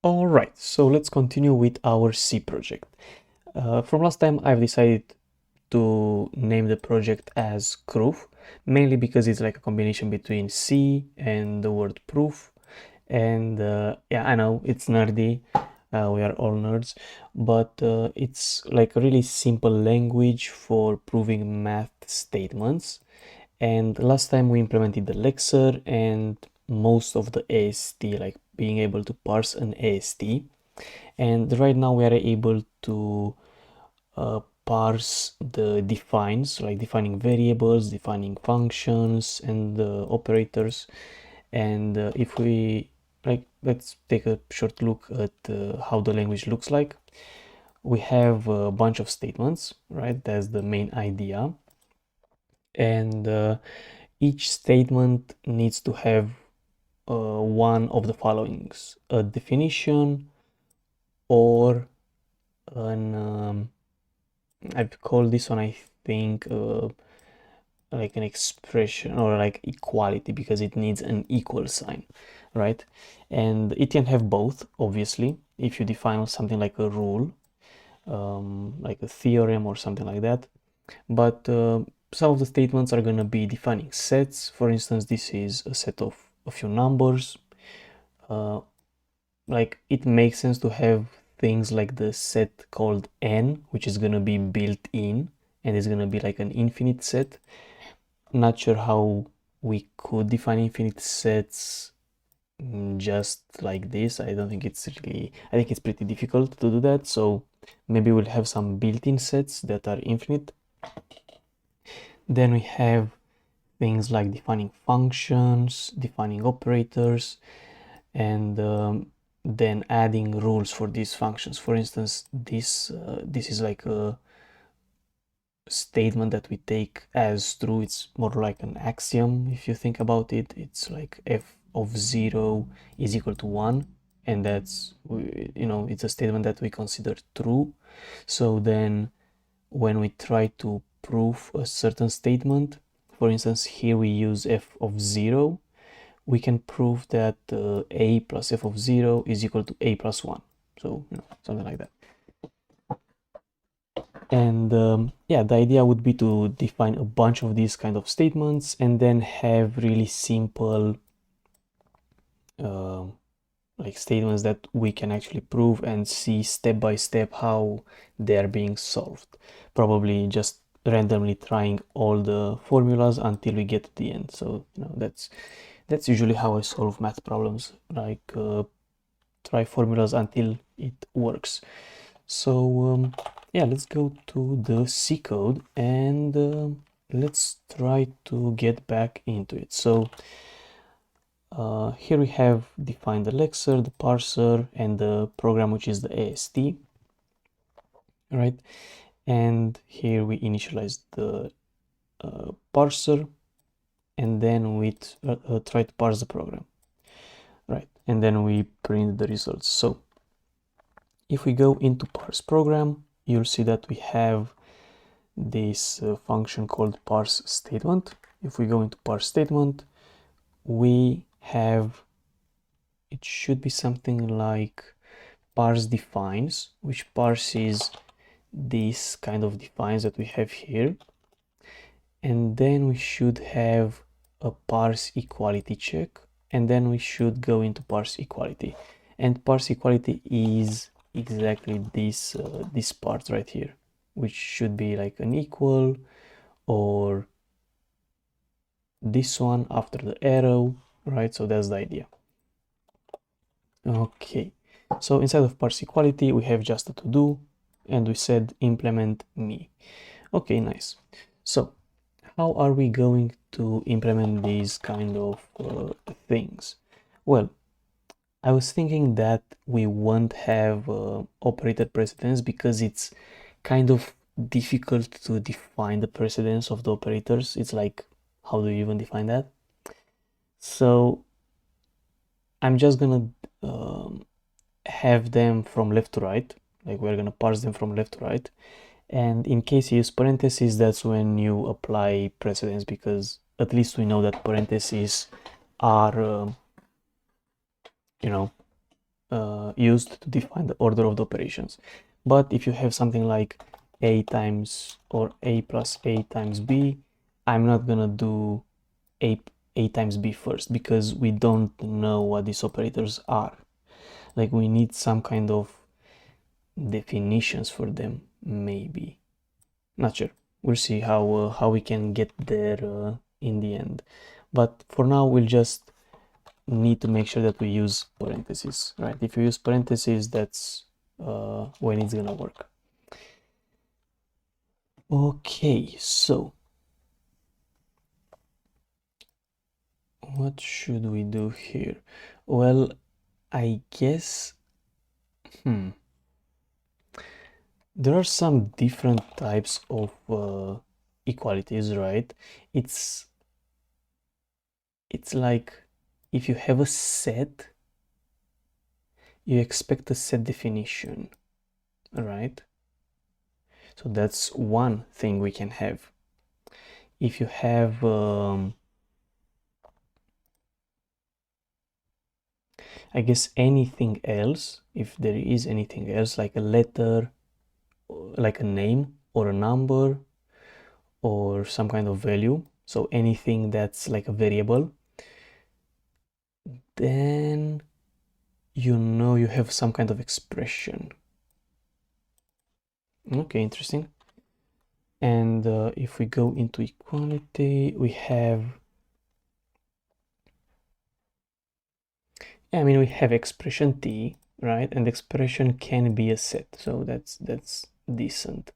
All right, so let's continue with our C project. From last time, I've decided to name the project as Croof, mainly because it's like a combination between C and the word proof. And yeah, I know it's nerdy, we are all nerds, but it's like a really simple language for proving math statements. And last time we implemented the lexer and most of the AST, like being able to parse an AST. And right now we are able to parse the defines, like defining variables, defining functions and operators. And if we let's take a short look at how the language looks like. We have a bunch of statements, right? That's the main idea. And each statement needs to have one of the followings: a definition or an I've called this one, I think, like an expression or like equality, because it needs an equal sign, right? And it can have both, obviously, if you define something like a rule, like a theorem or something like that. But some of the statements are going to be defining sets. For instance, this is a set of a few numbers. Like it makes sense to have things like the set called n, which is going to be built in and is going to be like an infinite set. Not sure how we could define infinite sets just like this. I don't think it's really, I think it's pretty difficult to do that. So maybe we'll have some built-in sets that are infinite. Then we have things like defining functions, defining operators, and then adding rules for these functions. For instance, this is like a statement that we take as true. It's more like an axiom if you think about it. It's like f of 0 is equal to 1, and that's, you know, it's a statement that we consider true. So then when we try to prove a certain statement, for instance here we use f of 0, we can prove that a plus f of 0 is equal to a plus 1. So, you know, something like that. And yeah, the idea would be to define a bunch of these kind of statements and then have really simple like statements that we can actually prove and see step by step how they are being solved. Probably just randomly trying all the formulas until we get to the end. So, you know, that's usually how I solve math problems, like try formulas until it works. So yeah, let's go to the C code and let's try to get back into it. So here we have defined the lexer, the parser, and the program, which is the AST, right? And here we initialize the parser, and then we try to parse the program, right? And then we print the results. So if we go into parse program, you'll see that we have this function called parse statement. If we go into parse statement, we have, it should be something like parse defines, which parses this kind of defines that we have here. And then we should have a parse equality check, and then we should go into parse equality. And parse equality is exactly this this part right here, which should be like an equal, or this one after the arrow, right? So that's the idea. Okay, so inside of parse equality we have just a to do, and we said implement me. Okay, nice. So how are we going to implement these kind of things? Well, I was thinking that we won't have operator precedence because it's kind of difficult to define the precedence of the operators. It's like, how do you even define that? So I'm just gonna have them from left to right, like we're gonna parse them from left to right. And in case you use parentheses, that's when you apply precedence, because at least we know that parentheses are, you know, used to define the order of the operations. But if you have something like a times or a plus a times b, I'm not gonna do a times b first because we don't know what these operators are. Like we need some kind of definitions for them, maybe. Not sure. We'll see how we can get there in the end. But for now, we'll just need to make sure that we use parentheses, right? If you use parentheses, that's when it's gonna work. Okay, so what should we do here? Well, I guess there are some different types of equalities, right? It's like if you have a set, you expect a set definition, right? So that's one thing we can have. If you have I guess anything else, if there is anything else like a letter, like a name or a number or some kind of value, so anything that's like a variable, then you know you have some kind of expression. Okay, interesting. And if we go into equality, we have, I mean, we have expression t, right? And expression can be a set, so that's decent.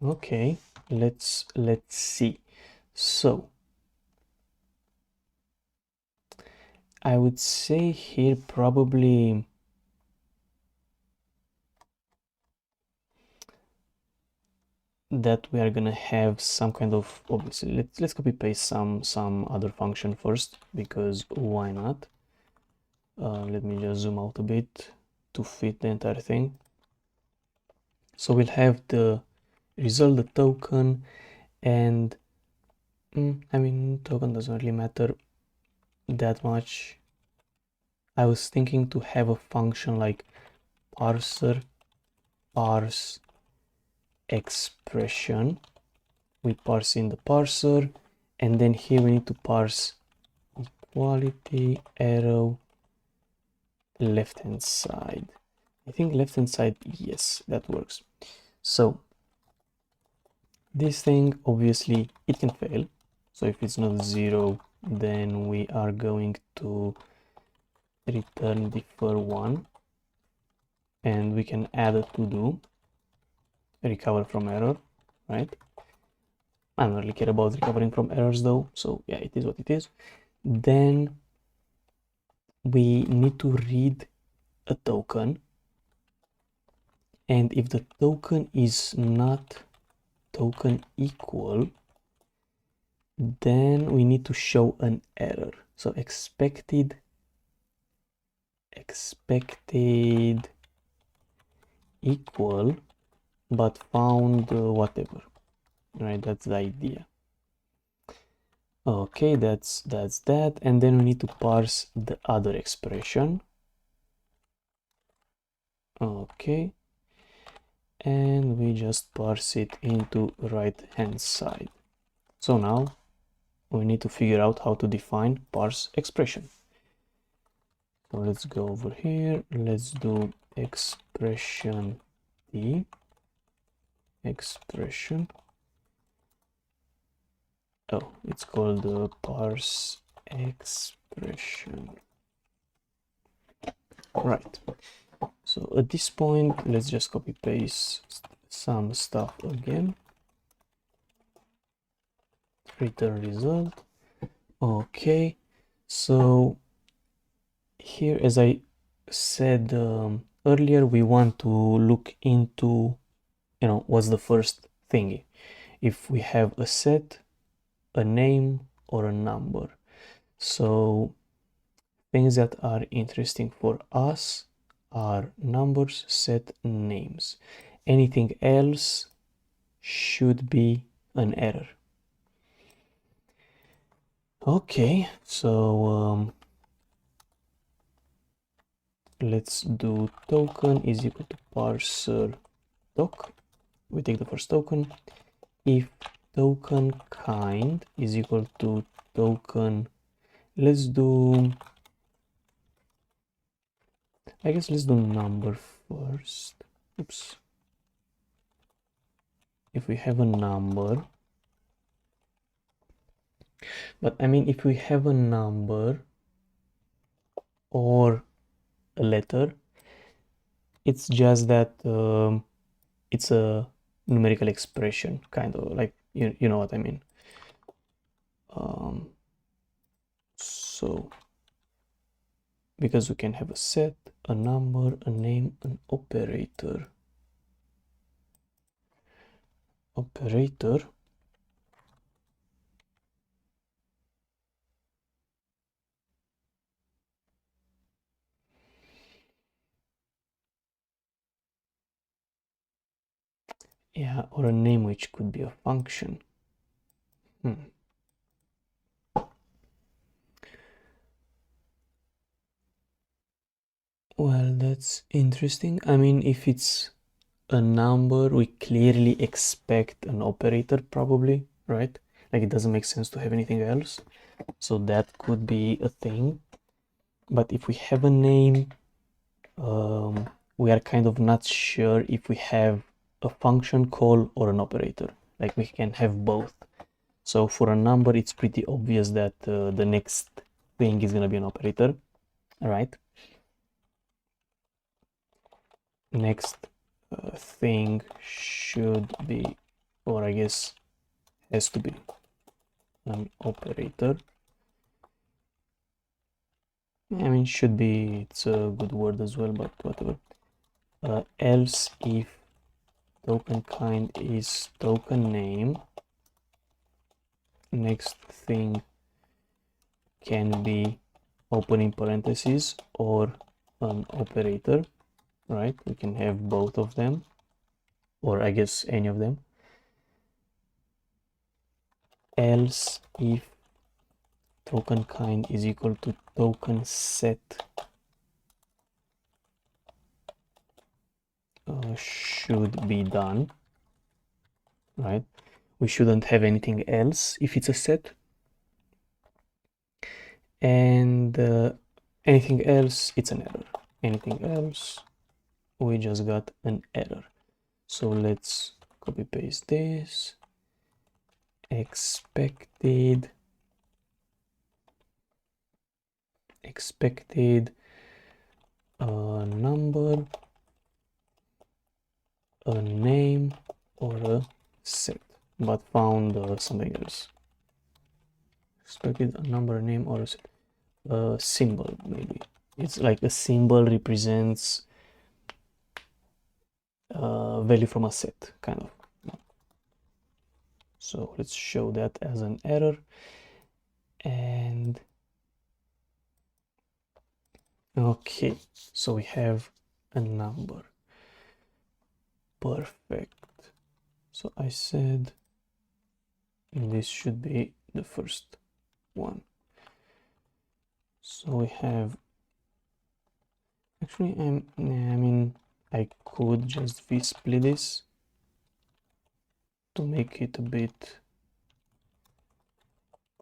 Okay, let's see. So I would say here probably that we are gonna have some kind of, obviously let's copy paste some other function first, because why not? Let me just zoom out a bit to fit the entire thing. So we'll have the result, the token, and I mean, token doesn't really matter that much. I was thinking to have a function like parser parse expression. We parse in the parser, and then here we need to parse equality arrow left hand side. I think left hand side, yes, that works. So this thing, obviously it can fail, so if it's not 0, then we are going to return defer 1, and we can add a to do, recover from error, right? I don't really care about recovering from errors though, so yeah, it is what it is. Then we need to read a token, and if the token is not token equal, then we need to show an error. So expected equal, but found whatever, right? That's the idea. Okay, that's that, and then we need to parse the other expression. Okay, and we just parse it into right hand side. So now we need to figure out how to define parse expression. So let's go over here, let's do expression t, expression, oh, it's called parse expression, right? So at this point, let's just copy paste some stuff again, return result. Okay, so here, as I said earlier, we want to look into, what's the first thingy. If we have a set, a name, or a number. So things that are interesting for us are numbers, set, names. Anything else should be an error. Okay, so let's do token is equal to parser doc. We take the first token. If token kind is equal to token, let's do, I guess let's do number first. Oops. If we have a number, but I mean, if we have a number or a letter, it's just that it's a numerical expression, kind of like, you know what I mean. So because we can have a set, a number, a name, an operator. Yeah, or a name which could be a function. Well, that's interesting. I mean, if it's a number, we clearly expect an operator, probably, right? Like, it doesn't make sense to have anything else. So that could be a thing. But if we have a name, we are kind of not sure if we have a function call or an operator. Like, we can have both. So for a number, it's pretty obvious that the next thing is going to be an operator, right? Next thing should be, or I guess has to be, an operator. I mean, should be, it's a good word as well, but whatever. Else if token kind is token name, next thing can be opening parentheses or an operator, right? We can have both of them, or I guess any of them. Else if token kind is equal to token set should be done, right? We shouldn't have anything else if it's a set. And anything else, it's an error. Anything else, we just got an error. So let's copy paste this. Expected number, a name, or a set, but found something else. Expected a number, a name, or a set. A symbol, maybe. It's like a symbol represents value from a set, kind of. So let's show that as an error. And okay, so we have a number. Perfect. So I said this should be the first one. So we have, actually, I mean, I could just v-split this to make it a bit,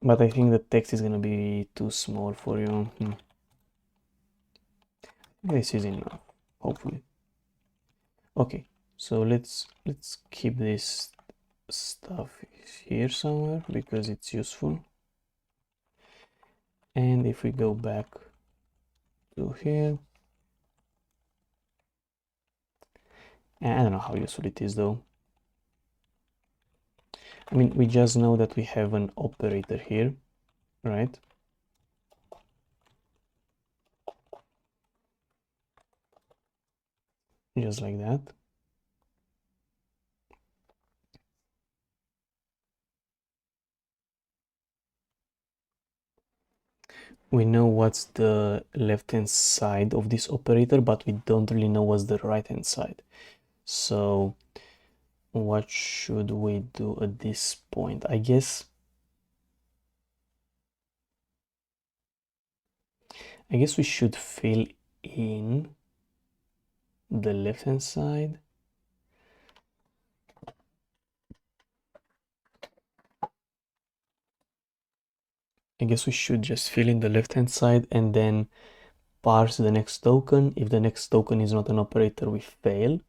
but I think the text is gonna be too small for you. This is enough, hopefully. Okay, so let's keep this stuff here somewhere because it's useful. And if we go back to here, I don't know how useful it is though. I mean, we just know that we have an operator here, right? Just like that. We know what's the left-hand side of this operator, but we don't really know what's the right-hand side. So what should we do at this point? I guess I guess we should fill in the left hand side. I guess we should just fill in the left hand side and then parse the next token. If the next token is not an operator, we fail.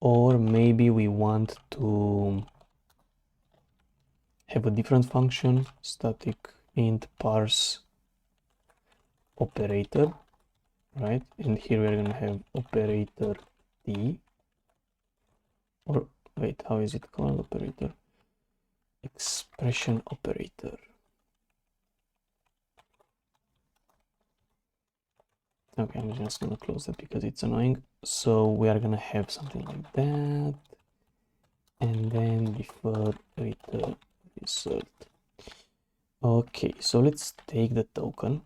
Or maybe we want to have a different function, static int parse operator, right? And here we're gonna have operator t, or wait, how is it called? Operator expression operator. Okay, I'm just gonna close that because it's annoying. So we are gonna have something like that, and then defer return result. Okay, so let's take the token.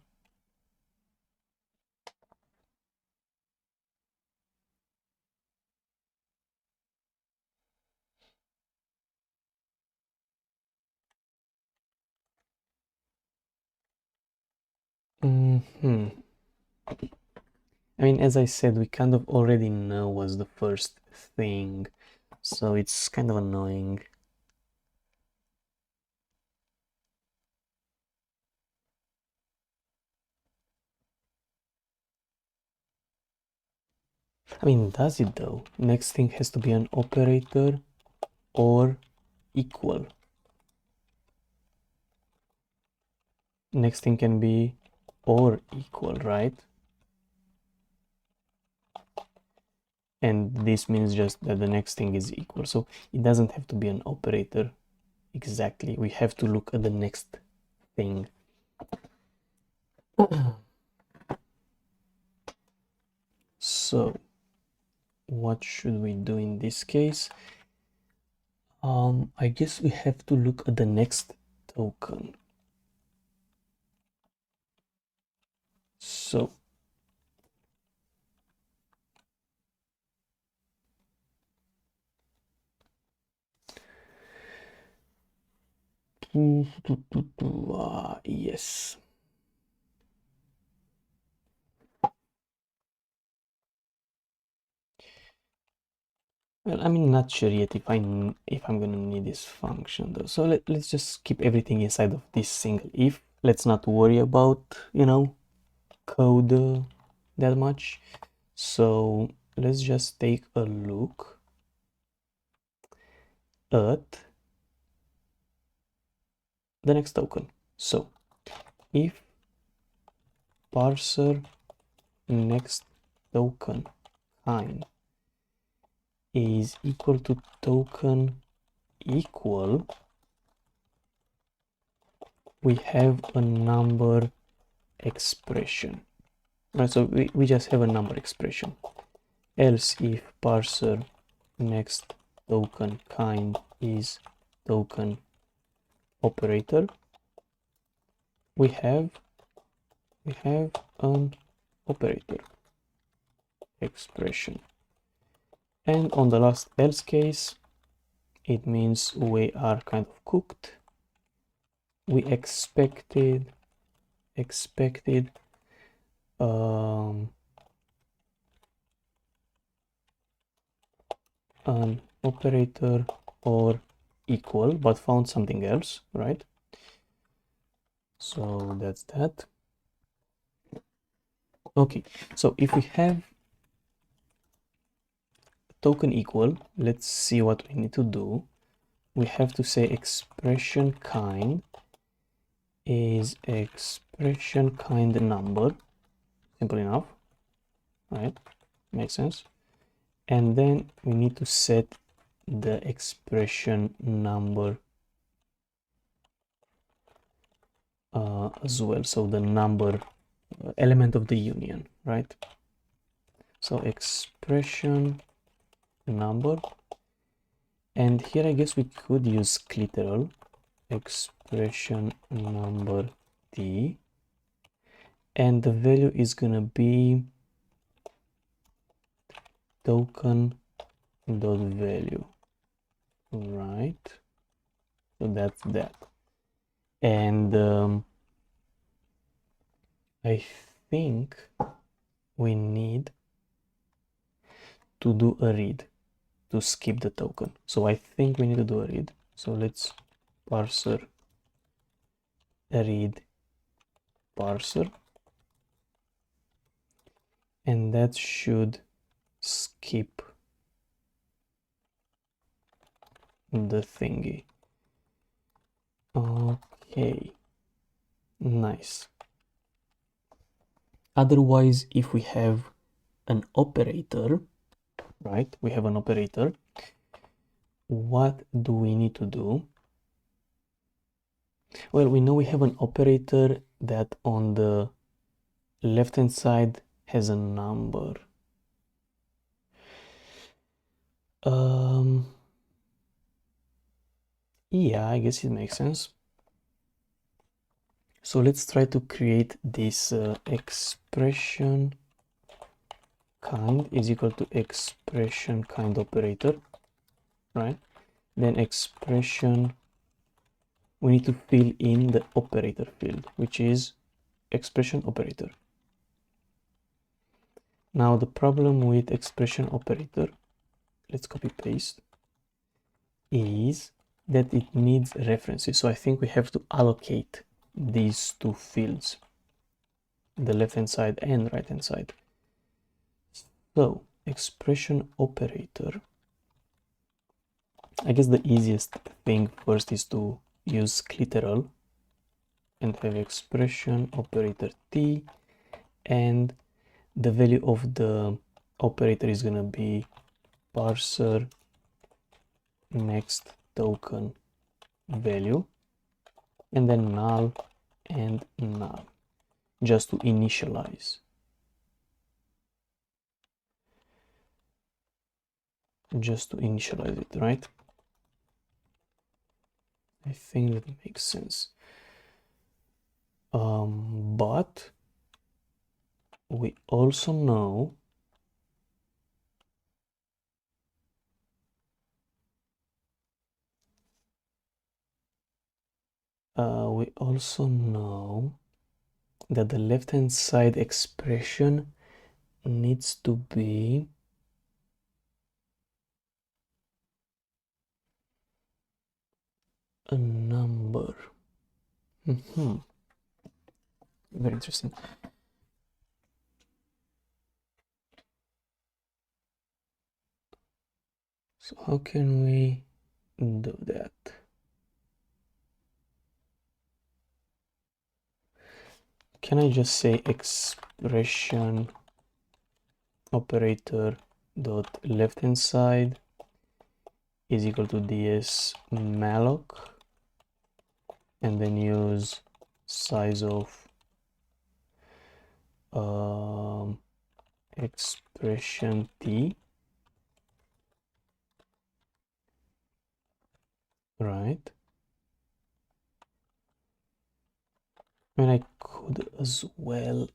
I mean, as I said, we kind of already know what's the first thing, so it's kind of annoying. I mean, does it though? Next thing has to be an operator or equal. Next thing can be or equal, right? And this means just that the next thing is equal. So it doesn't have to be an operator exactly. We have to look at the next thing. So what should we do in this case? I guess we have to look at the next token. So yes. Well, I mean, not sure yet if I'm gonna need this function though. So let's just keep everything inside of this single if. Let's not worry about, code that much. So let's just take a look at the next token. So if parser next token kind is equal to token equal, we have a number expression, right? So we just have a number expression. Else if parser next token kind is token operator, we have an operator expression. And on the last else case, it means we are kind of cooked. We expected an operator or equal, but found something else, right? So that's that. Okay, so if we have token equal, let's see what we need to do. We have to say expression kind is expression kind number. Simple enough, right? Makes sense. And then we need to set the expression number as well. So the number element of the union, right? So expression number, and here I guess we could use literal expression number t, and the value is gonna be token dot value, right? So that's that. And I think we need to do a read to skip the token. So I think we need to do a read. So let's parser read parser, and that should skip the thingy. Okay, nice. Otherwise, if we have an operator, right, we have an operator, what do we need to do? Well, we know we have an operator that on the left hand side has a number. Yeah, I guess it makes sense. So let's try to create this expression kind is equal to expression kind operator, right? Then expression, we need to fill in the operator field, which is expression operator. Now the problem with expression operator, let's copy paste, is that it needs references. So I think we have to allocate these two fields, the left hand side and right hand side. So expression operator, I guess the easiest thing first is to use literal and have expression operator t, and the value of the operator is gonna be parser next token value, and then null and null, just to initialize. Just to initialize it, right? I think that makes sense. But we also know that the left hand side expression needs to be a number. Very interesting. So how can we do that? Can I just say expression operator dot left hand side is equal to ds malloc, and then use size of expression t, right? I mean, I could as well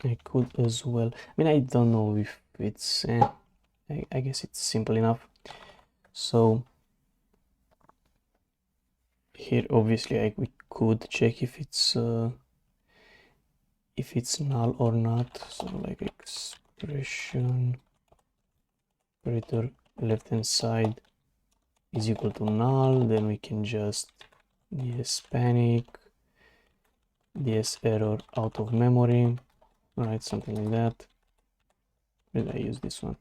I could as well. I mean, I don't know if it's I guess it's simple enough. So here obviously we could check if it's null or not. So like expression operator left hand side is equal to null, then we can just ds panic, ds error out of memory, right? Something like that. Did I use this one?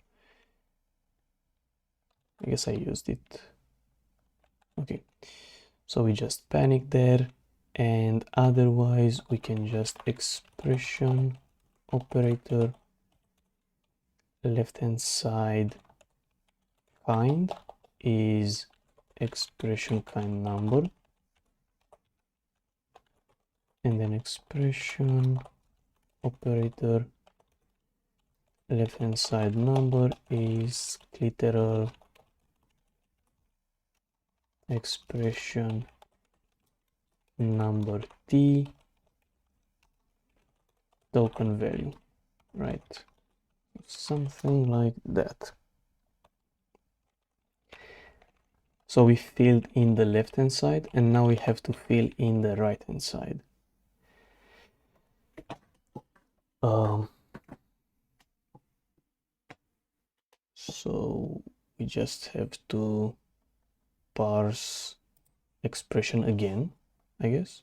I guess I used it. Okay, so we just panic there, and otherwise we can just expression operator left hand side kind is expression kind number, and then expression operator left hand side number is literal expression number t token value, right? Something like that. So we filled in the left hand side, and now we have to fill in the right hand side. So we just have to parse expression again, I guess.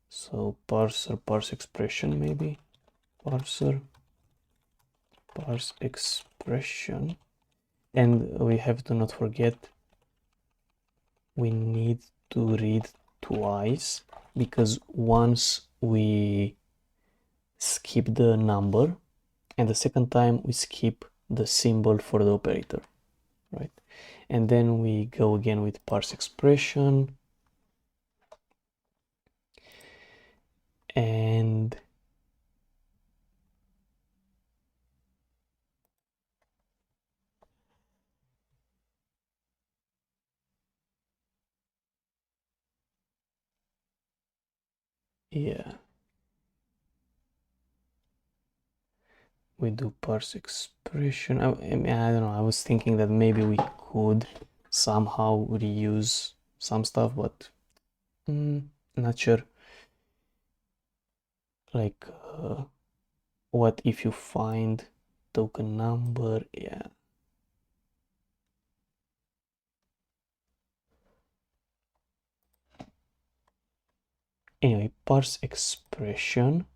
So parser, parse expression, maybe parser, parse expression, and we have to not forget we need to read twice, because once we skip the number and the second time we skip the symbol for the operator, right? And then we go again with parse expression, and yeah, we do parse expression. I mean, I don't know, I was thinking that maybe we could somehow reuse some stuff, but not sure. Like what if you find token number? Yeah, anyway, parse expression.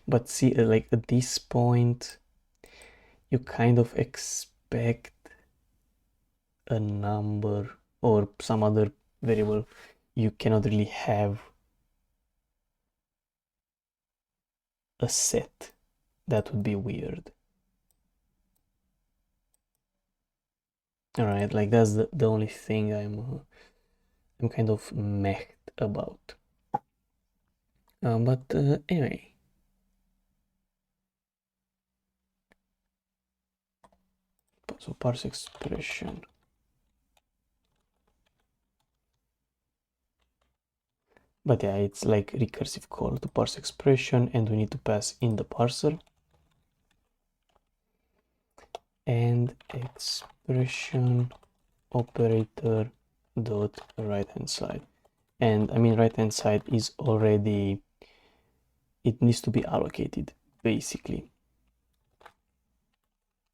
But see, like at this point you kind of expect a number or some other variable. You cannot really have a set. That would be weird. All right, like that's the only thing I'm kind of meh about. But anyway, so parse expression. But yeah, it's like recursive call to parse expression, and we need to pass in the parser and expression operator dot right hand side. And I mean, right hand side is already, it needs to be allocated basically.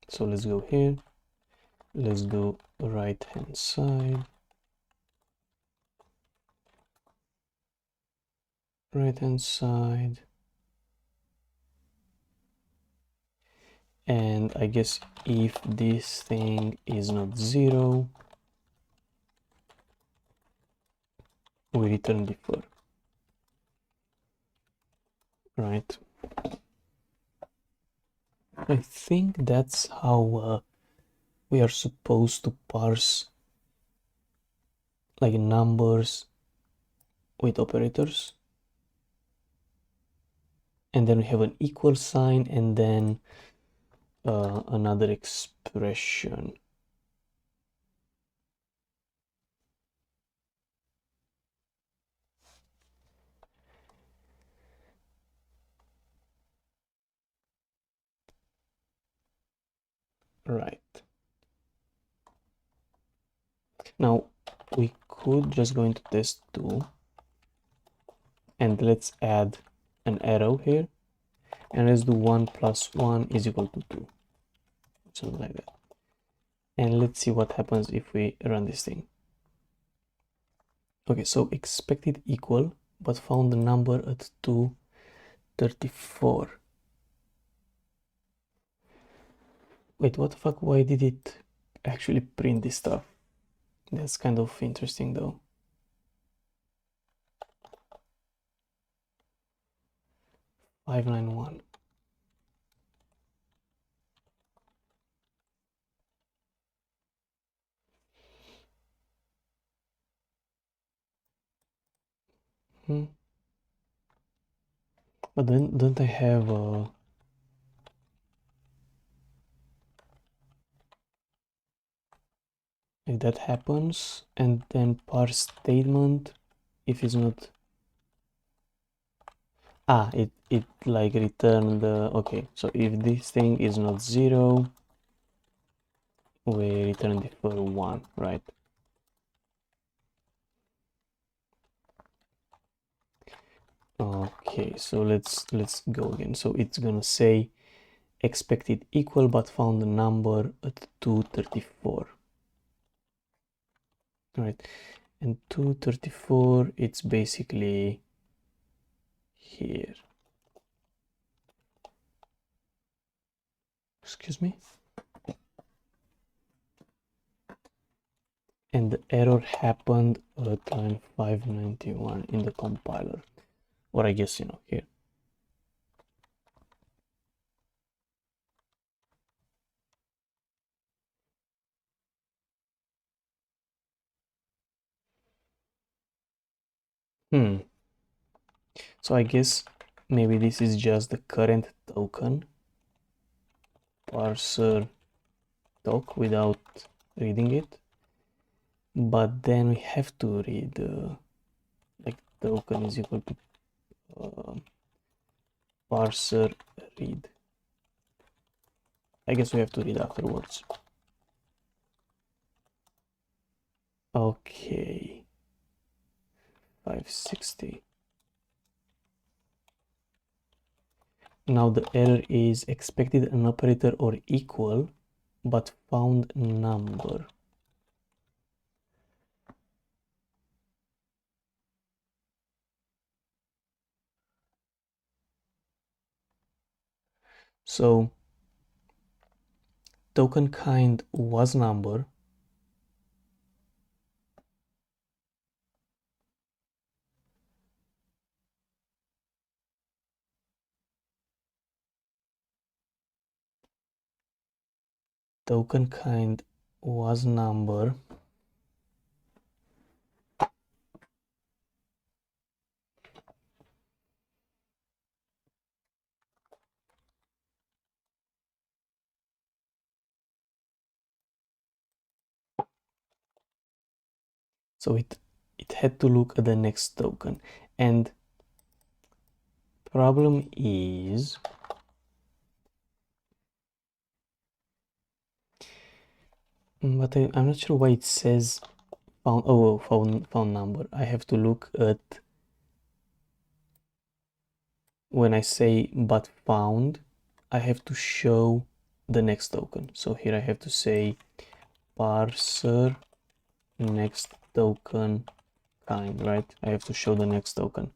So let's go here, let's do right hand side, right hand side, and I guess if this thing is not 0, we return defer, right? I think that's how we are supposed to parse like numbers with operators, and then we have an equal sign, and then another expression. Right. Now we could just go into test 2 and let's add an arrow here, and let's do 1 plus 1 is equal to 2, something like that. And let's see what happens if we run this thing. Okay, so expected equal, but found the number at 234. Wait, what the fuck? Why did it actually print this stuff? That's kind of interesting though. 591. But then don't I have like that happens, and then parse statement, if it's not, it like return the, okay, so if this thing is not 0, we return the for 1, right? Okay, so let's go again. So it's gonna say expected equal but found the number at 234, right? And 234, it's basically here. Excuse me. And the error happened at line 591 in the compiler, or I guess, you know, here. So I guess maybe this is just the current token parser doc without reading it, but then we have to read like token is equal to parser read. I guess we have to read afterwards. Okay, 560. Now the error is expected an operator or equal but found number. So token kind was number, token kind was number, so it had to look at the next token. And problem is but I'm not sure why it says found number. I have to look at when I say but found, I have to show the next token. So here I have to say parser next token kind, right? I have to show the next token,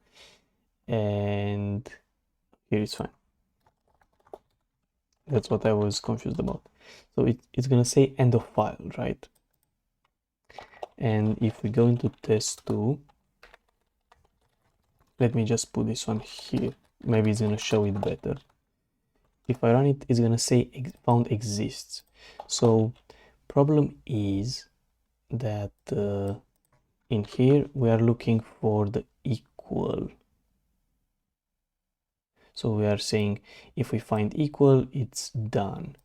and here it's fine. That's what I was confused about. So it's gonna say end of file, right? And if we go into test2, let me just put this one here. Maybe it's gonna show it better. If I run it, it's gonna say found exists. So problem is that in here we are looking for the equal. So we are saying if we find equal, it's done.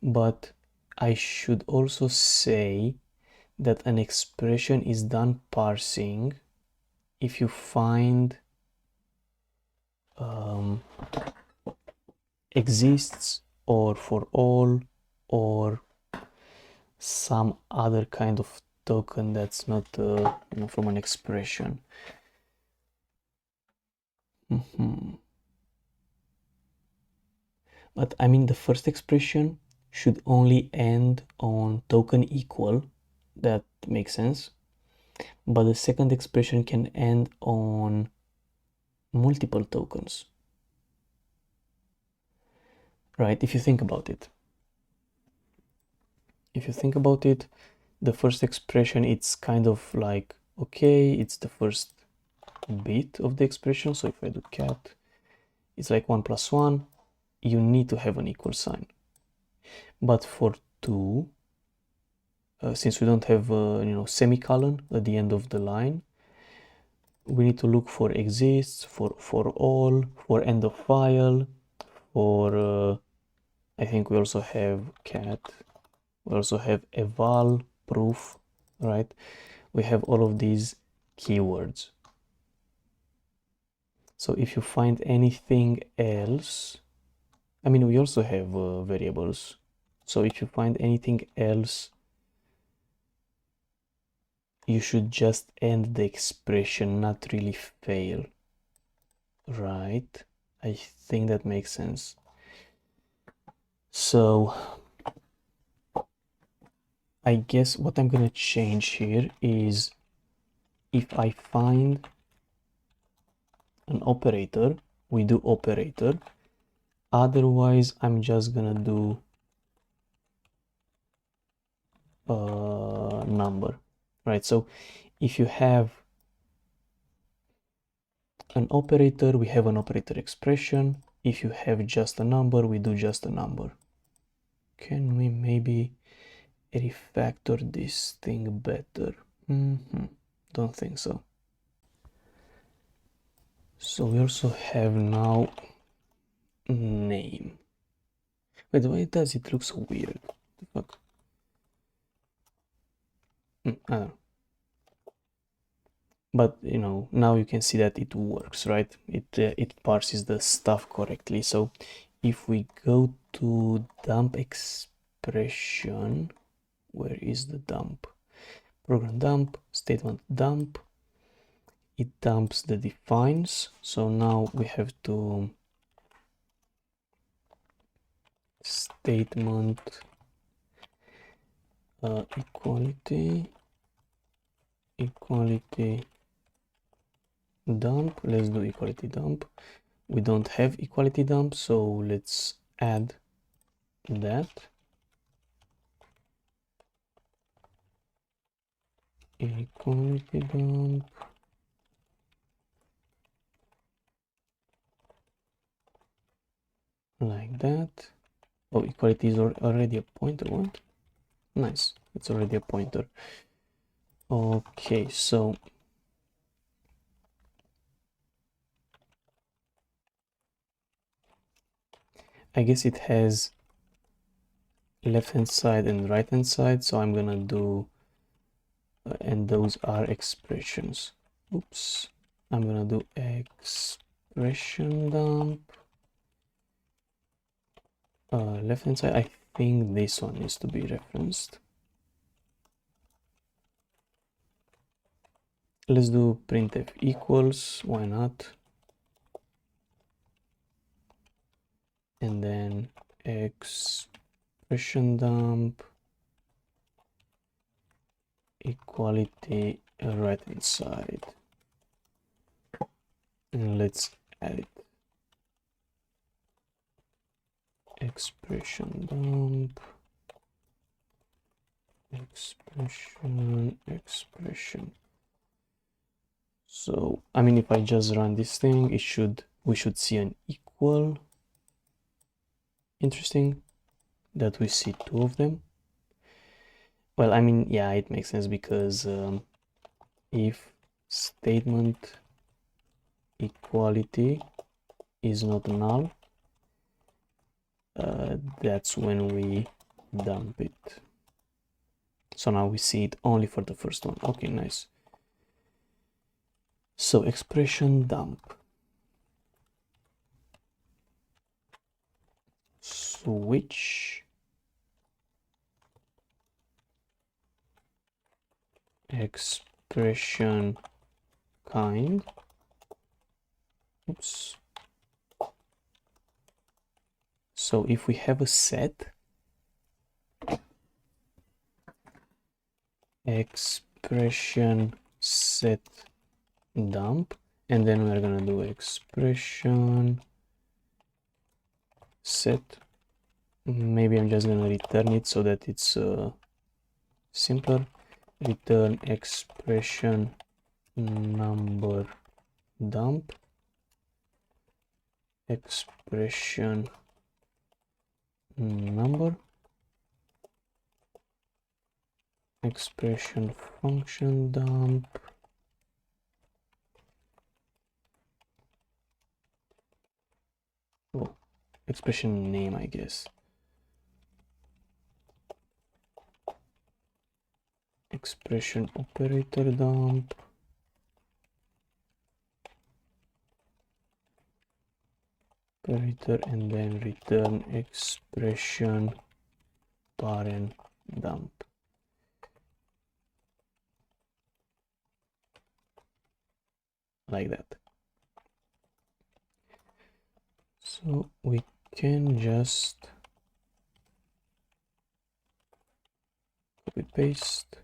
But I should also say that an expression is done parsing if you find exists or for all or some other kind of token that's not from an expression. But I mean, the first expression should only end on token equal. That makes sense. But the second expression can end on multiple tokens, right? If you think about it. If you think about it, the first expression, it's kind of like, okay, it's the first bit of the expression. So if I do cat, it's like 1 plus 1. You need to have an equal sign. But for 2, since we don't have semicolon at the end of the line, we need to look for exists, for all, for end of file, for I think we also have cat, we also have eval, proof, right? We have all of these keywords. So if you find anything else, I mean, we also have variables. So if you find anything else, you should just end the expression, not really fail, right? I think that makes sense. So I guess what I'm gonna change here is if I find an operator, we do operator. Otherwise, I'm just gonna do a number, right? So if you have an operator, we have an operator expression. If you have just a number, we do just a number. Can we maybe refactor this thing better? Don't think so. So we also have now name. Wait, why does it look so weird? The fuck? I don't know. But you know, now you can see that it works, right? It parses the stuff correctly. So if we go to dump expression, where is the dump? Program dump, statement dump. It dumps the defines. So now we have to statement equality dump. Let's do equality dump. We don't have equality dump, so let's add that. Equality dump. Like that. Oh, equality is already a pointer. What? Nice. It's already a pointer. Okay, so I guess it has left hand side and right hand side, so I'm gonna do and those are expressions. Oops, I'm gonna do expression dump. Left hand side, I think this one needs to be referenced. Let's do printf equals, why not? And then expression dump equality right hand side, and let's add it. Expression dump expression. So I mean, if I just run this thing, we should see an equal. Interesting that we see two of them. Well, I mean, yeah, it makes sense because if statement equality is not null, that's when we dump it. So now we see it only for the first one. Okay, nice. So expression dump. Switch expression kind. Oops. So if we have a set, expression set dump, and then we're gonna do expression set. Maybe I'm just gonna return it so that it's simpler. Return expression number dump expression number expression function dump expression name, I guess. Expression operator dump. Operator, and then return expression parent dump. Like that. So we can just copy paste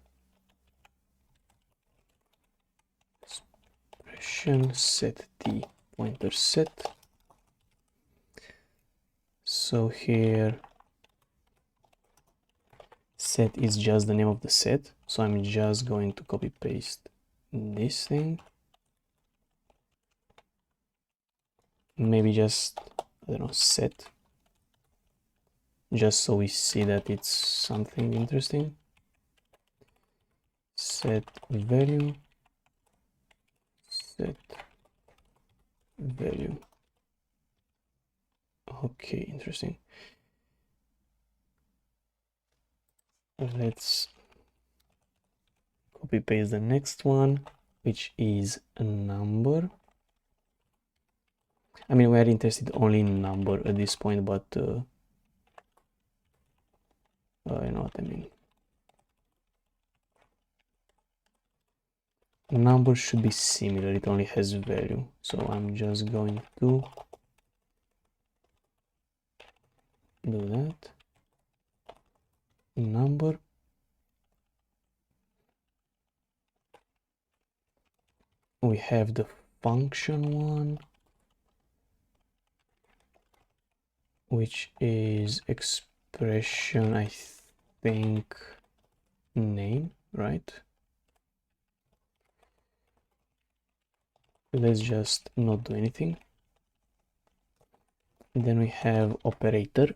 expression set t pointer set. So here set is just the name of the set, so I'm just going to copy paste this thing, maybe just, I don't know, set, just so we see that it's something interesting. Set value, set value. Okay, interesting. Let's copy paste the next one, which is a number. I mean, we're interested only in number at this point, but you know what I mean. Number should be similar, it only has value, so I'm just going to do that. Number, we have the function one, which is expression, I think, name, right? Let's just not do anything. Then we have operator.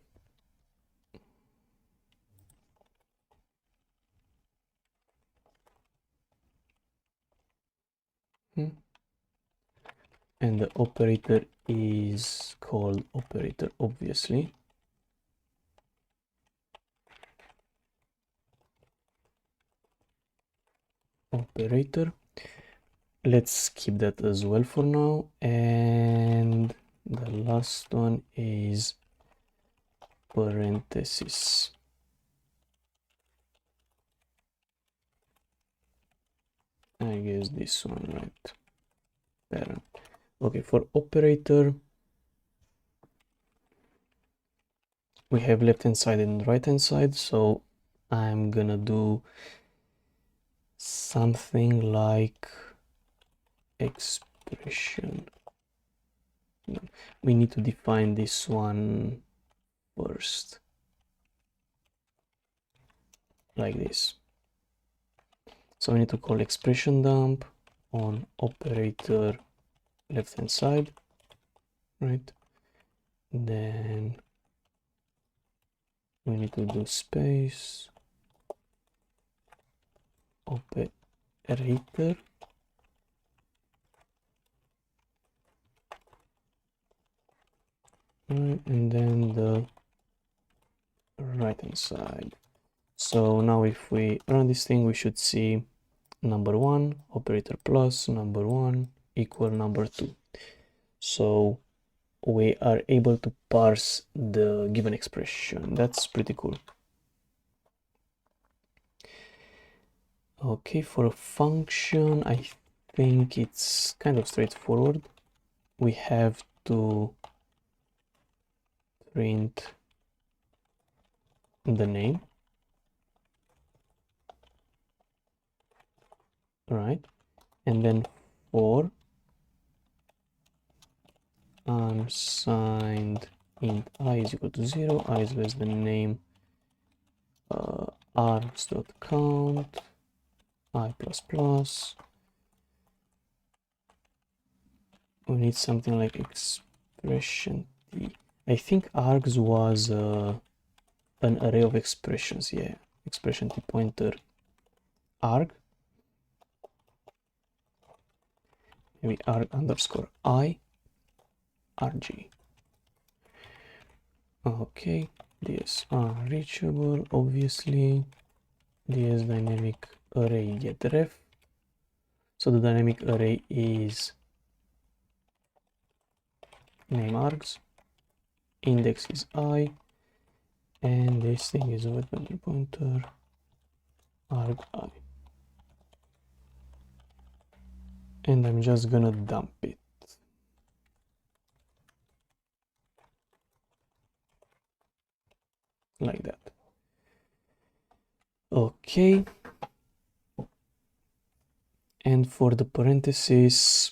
And the operator is called operator, obviously. Operator. Let's keep that as well for now. And the last one is parenthesis. I guess this one, right? Parent. Okay, for operator, we have left hand side and right hand side, so I'm gonna do something like expression. No, we need to define this one first, like this. So we need to call expression dump on operator left hand side, right? Then we need to do space operator, and then the right hand side. So now if we run this thing, we should see number one, operator plus number one equal number two. So we are able to parse the given expression. That's pretty cool. Okay, for a function, I think it's kind of straightforward. We have to print the name, right? And then for unsigned int I is equal to 0, I is the name, args.count, I++. We need something like expression t. I think args was an array of expressions, yeah. Expression t pointer arg. Maybe arg underscore I, rg. Okay, these are reachable, obviously. This dynamic array get ref. So the dynamic array is name args, index is I, and this thing is a wet pointer pointer arg I. And I'm just gonna dump it. Like that. Okay. And for the parentheses,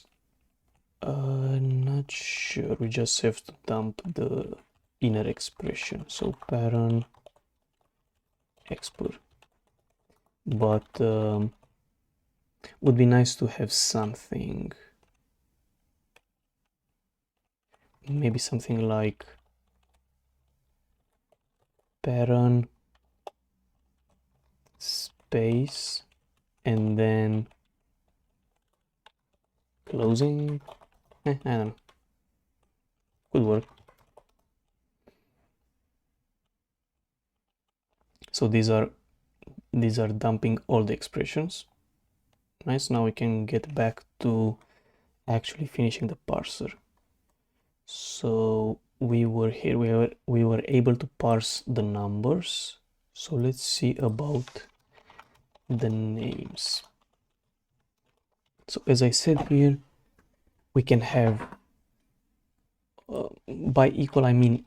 not sure. We just have to dump the inner expression. So parent expr. But would be nice to have something. Maybe something like parent space and then closing. I don't know. Could work. So these are dumping all the expressions. Nice. Now we can get back to actually finishing the parser. So we were here, we were able to parse the numbers. So let's see about the names. So as I said here, we can have by equal I mean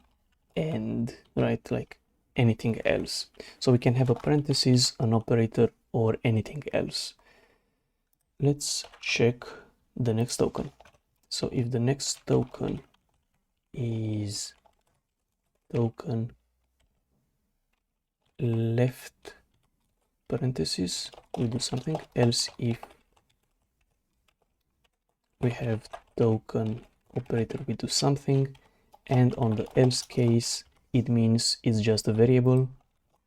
and, right? Like anything else. So we can have a parenthesis, an operator, or anything else. Let's check the next token. So if the next token is token left parenthesis, we do something else. If we have token operator, we do something, and on the else case it means it's just a variable,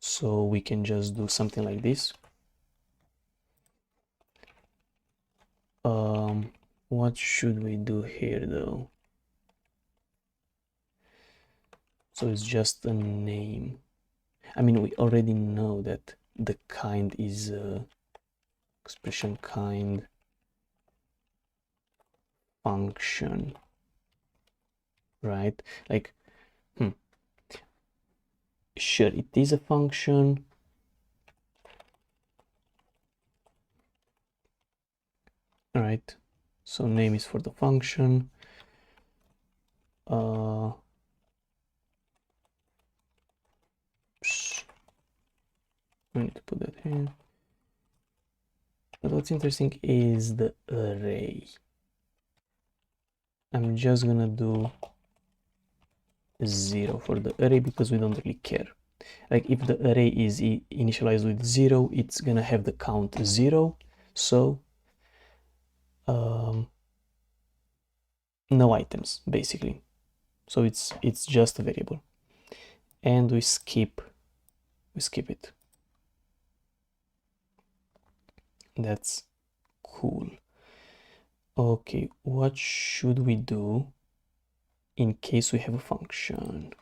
so we can just do something like this. What should we do here though? So it's just a name. I mean, we already know that the kind is expression kind function, right? Like, sure, it is a function. All right, so name is for the function. I need to put that here. But what's interesting is the array. I'm just gonna do 0 for the array because we don't really care. Like if the array is initialized with 0, it's gonna have the count 0. So no items basically. So it's just a variable, and we skip it. That's cool. Okay, what should we do in case we have a function?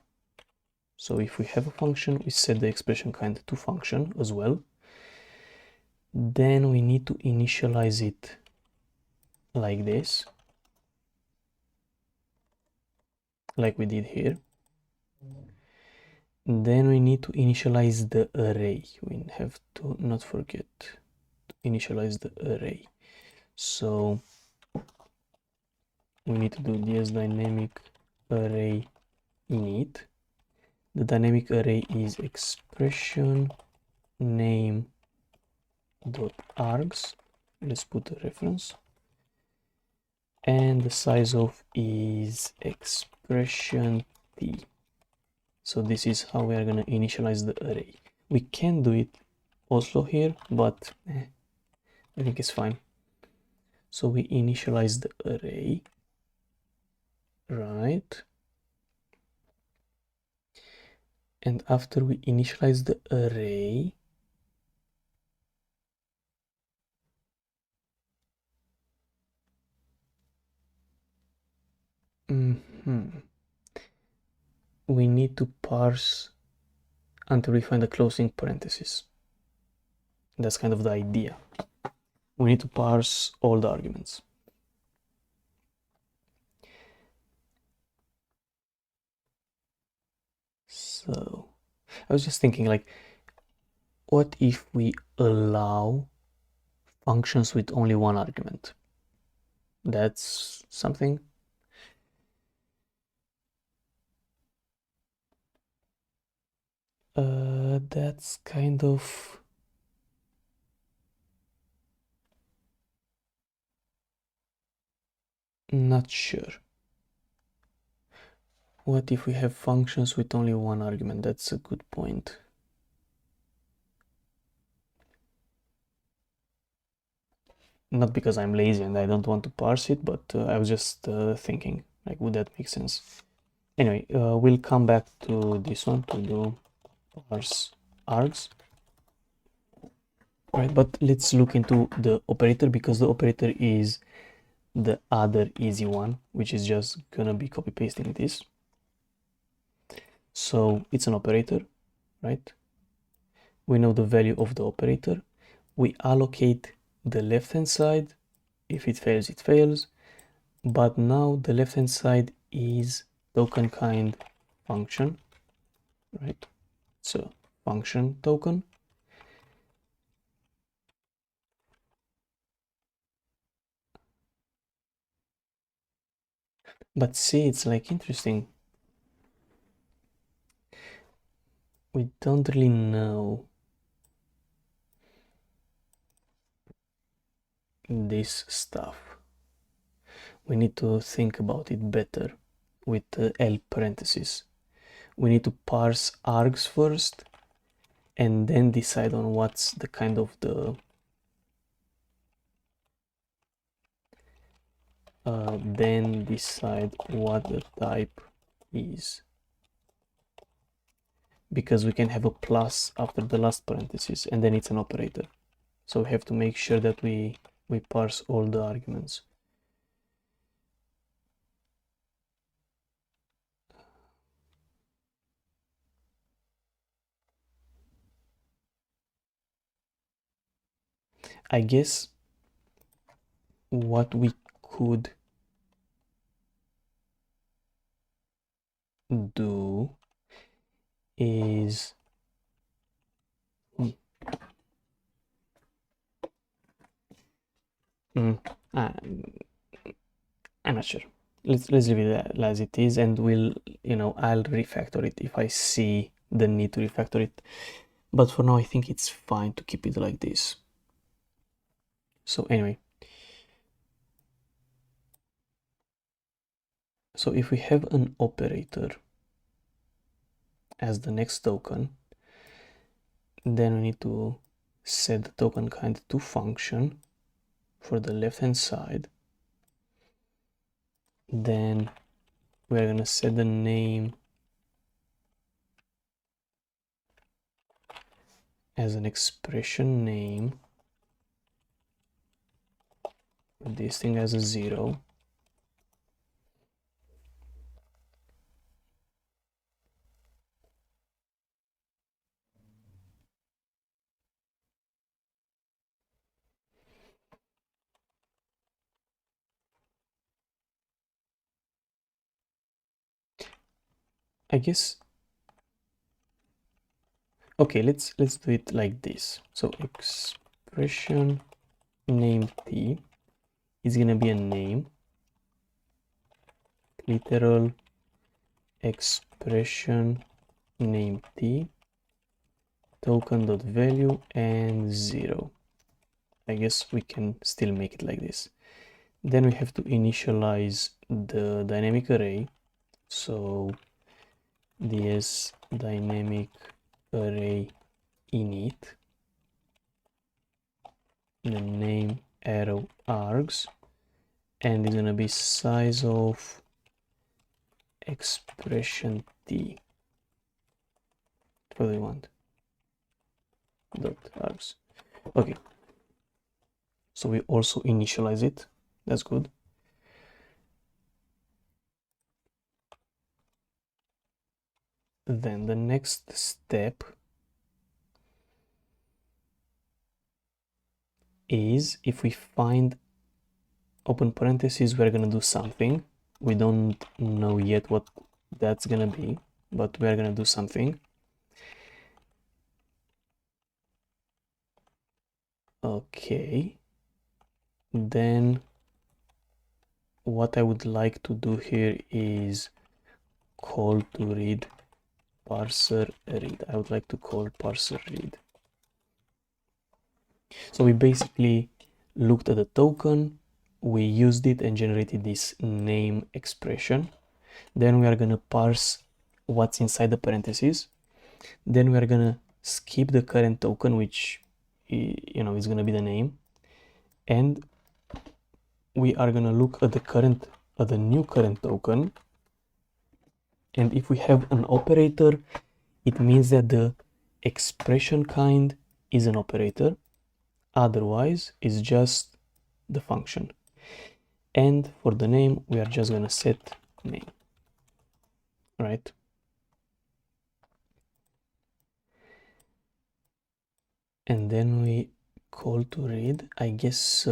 So if we have a function, we set the expression kind to function as well. Then we need to initialize it like this, like we did here. Then we need to initialize the array. We have to not forget to initialize the array. So we need to do this dynamic array init. The dynamic array is expression name dot args. Let's put a reference, and the size of is expression t. So this is how we are going to initialize the array. We can do it also here, but I think it's fine. So we initialize the array, right? And after we initialize the array, we need to parse until we find the closing parenthesis. That's kind of the idea. We need to parse all the arguments. So I was just thinking, like, what if we allow functions with only one argument? That's something. That's kind of not sure. What if we have functions with only one argument? That's a good point. Not because I'm lazy and I don't want to parse it, but I was just thinking, like, would that make sense? Anyway, we'll come back to this one to do parse args. Right, but let's look into the operator, because the operator is the other easy one, which is just gonna be copy pasting this. So it's an operator, right? We know the value of the operator. We allocate the left hand side. If it fails, it fails. But now the left hand side is token kind function, right? So function token. But see, it's like interesting. We don't really know this stuff. We need to think about it better with the L parentheses. We need to parse args first and then decide on what's the kind of the then decide what the type is, because we can have a plus after the last parenthesis and then it's an operator. So we have to make sure that we parse all the arguments. I guess what we could do is I'm not sure. Let's leave it as it is, and we'll, I'll refactor it if I see the need to refactor it. But for now, I think it's fine to keep it like this. So anyway, so if we have an operator as the next token, then we need to set the token kind to function for the left hand side. Then we're gonna set the name as an expression name, this thing as a 0. I guess, okay, let's do it like this. So expression name t is gonna be a name, literal expression name t, token dot value and 0. I guess we can still make it like this. Then we have to initialize the dynamic array. So ds dynamic array init, the name arrow args, and it's gonna be size of expression t. What do we want? Dot args. Okay. So we also initialize it. That's good. Then the next step is, if we find open parentheses, we're gonna do something. We don't know yet what that's gonna be, but we're gonna do something. Okay, then what I would like to do here is call to read parser read. I would like to call parser read. So we basically looked at the token, we used it and generated this name expression. Then we are gonna parse what's inside the parentheses. Then we are gonna skip the current token, which is gonna be the name, and we are gonna look at the new current token. And if we have an operator, it means that the expression kind is an operator. Otherwise, it's just the function. And for the name, we are just gonna set name, right? And then we call to read. I guess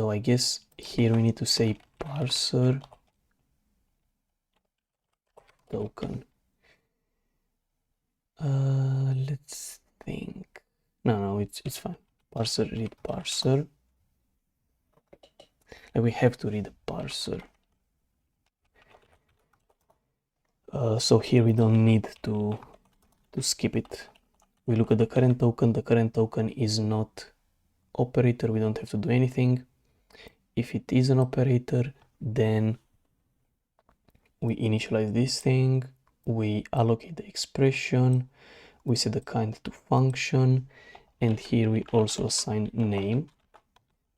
here we need to say parser token. Let's think. No, it's fine. Parser read parser. And we have to read the parser. So here we don't need to skip it. We look at the current token. The current token is not operator. We don't have to do anything. If it is an operator, then we initialize this thing, we allocate the expression, we set the kind to function, and here we also assign name.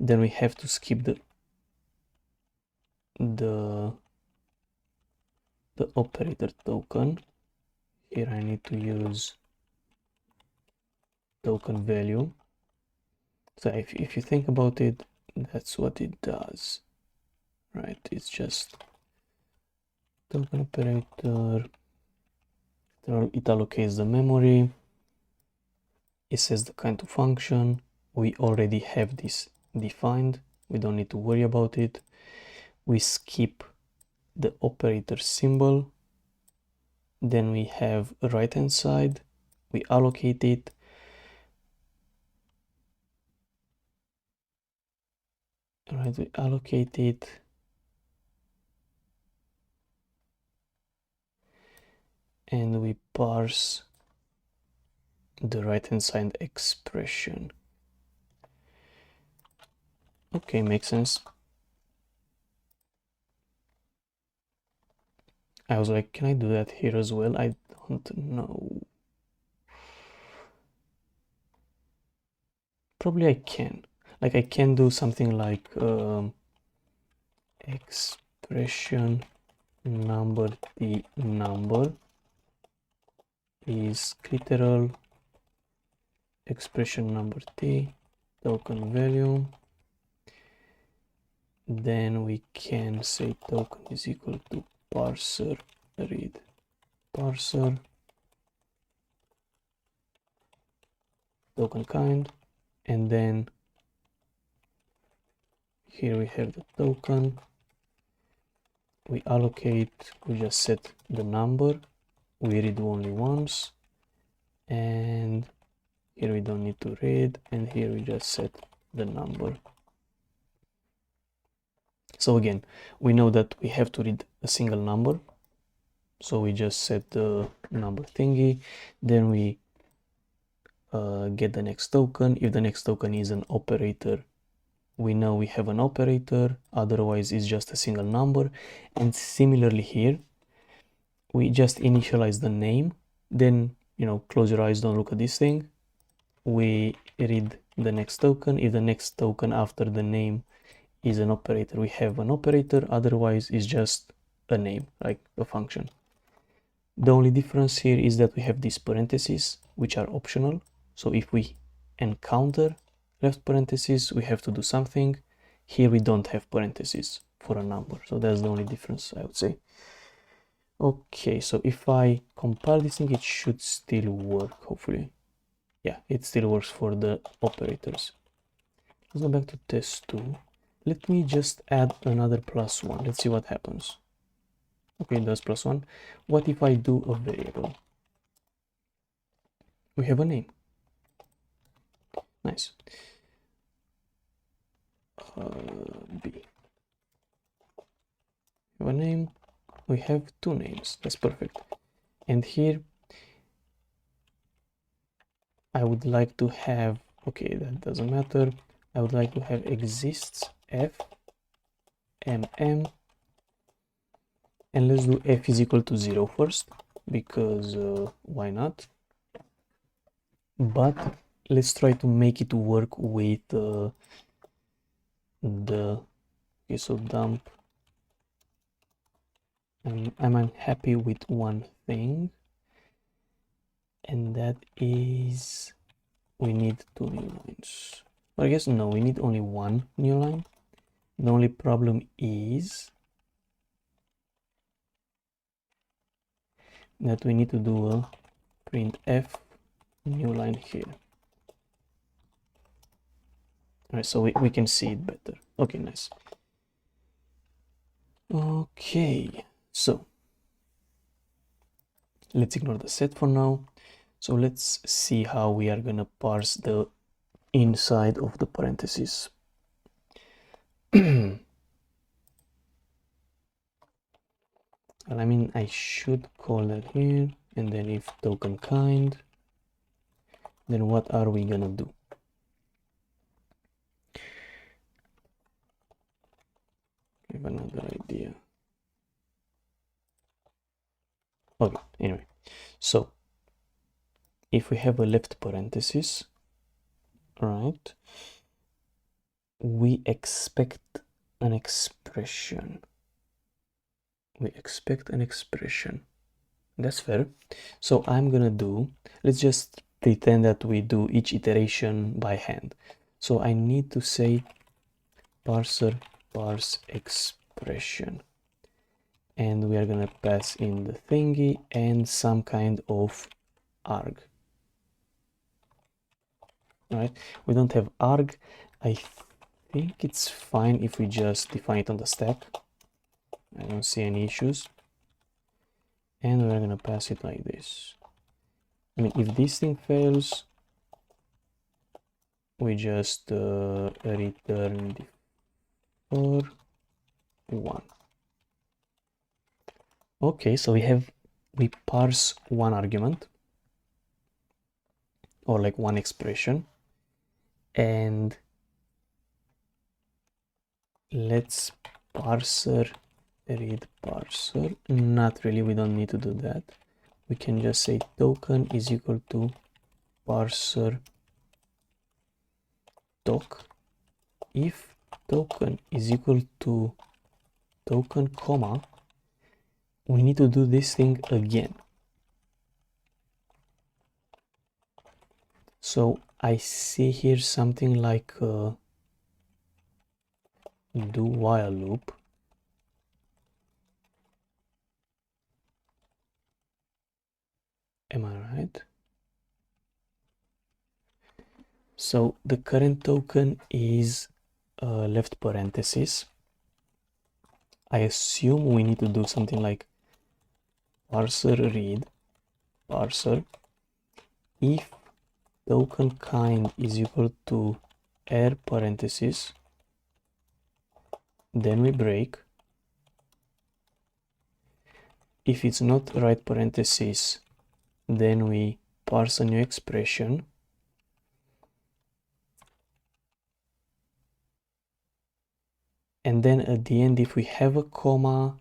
Then we have to skip the operator token. Here I need to use token value. So if you think about it, that's what it does, right? It's just token operator. It allocates the memory. It says the kind to function. We already have this defined. We don't need to worry about it. We skip the operator symbol. Then we have right hand side. We allocate it. Right, we allocate it. And we parse the right hand side expression. Okay, makes sense. I was like, can I do that here as well? I don't know. Probably I can. Like I can do something like expression number, the number is literal expression number t token value. Then we can say token is equal to parser read parser token kind, and then here we have the token. We allocate, we just set the number, we read only once, and here we don't need to read, and here we just set the number. So again, we know that we have to read a single number, so we just set the number thingy. Then we get the next token. If the next token is an operator, we know we have an operator, otherwise it's just a single number. And similarly here, we just initialize the name, then close your eyes, don't look at this thing. We read the next token. If the next token after the name is an operator, we have an operator, otherwise it's just a name, like a function. The only difference here is that we have these parentheses, which are optional. So if we encounter left parentheses, we have to do something. Here we don't have parentheses for a number, so that's the only difference, I would say. Okay, so if I compile this thing, it should still work, hopefully. Yeah, it still works for the operators. Let's go back to test2. Let me just add another +1. Let's see what happens. Okay, it does +1. What if I do a variable? We have a name. Nice. B. We have a name. We have two names. That's perfect. And here I would like to have, okay, that doesn't matter. I would like to have exists f mm, and let's do f is equal to 0 first, because why not? But let's try to make it work with the, okay, so dump. I'm unhappy with one thing, and that is we need two new lines. But I guess no, we need only one new line. The only problem is that we need to do a printf new line here. Alright, so we can see it better. Okay, nice. Okay, so let's ignore the set for now. So let's see how we are gonna parse the inside of the parentheses. Well, I mean, I should call that here, and then if token kind, then what are we gonna do? I have another idea. Okay, anyway, so if we have a left parenthesis, right, we expect an expression. We expect an expression. That's fair. So I'm gonna do, let's just pretend that we do each iteration by hand. So I need to say parser parse expression, and we are gonna pass in the thingy and some kind of arg. Right, we don't have arg. I think it's fine if we just define it on the stack. I don't see any issues, and we're gonna pass it like this. I mean, if this thing fails, we just return for 1. Okay, so we parse one argument, or like one expression, and let's parser read parser. Not really, we don't need to do that. We can just say token is equal to parser toc. If token is equal to token comma, we need to do this thing again. So I see here something like a do while loop. Am I right? So the current token is left parenthesis. I assume we need to do something like parser read parser. If token kind is equal to r parenthesis, then we break. If it's not right parenthesis, then we parse a new expression. And then at the end, if we have a comma,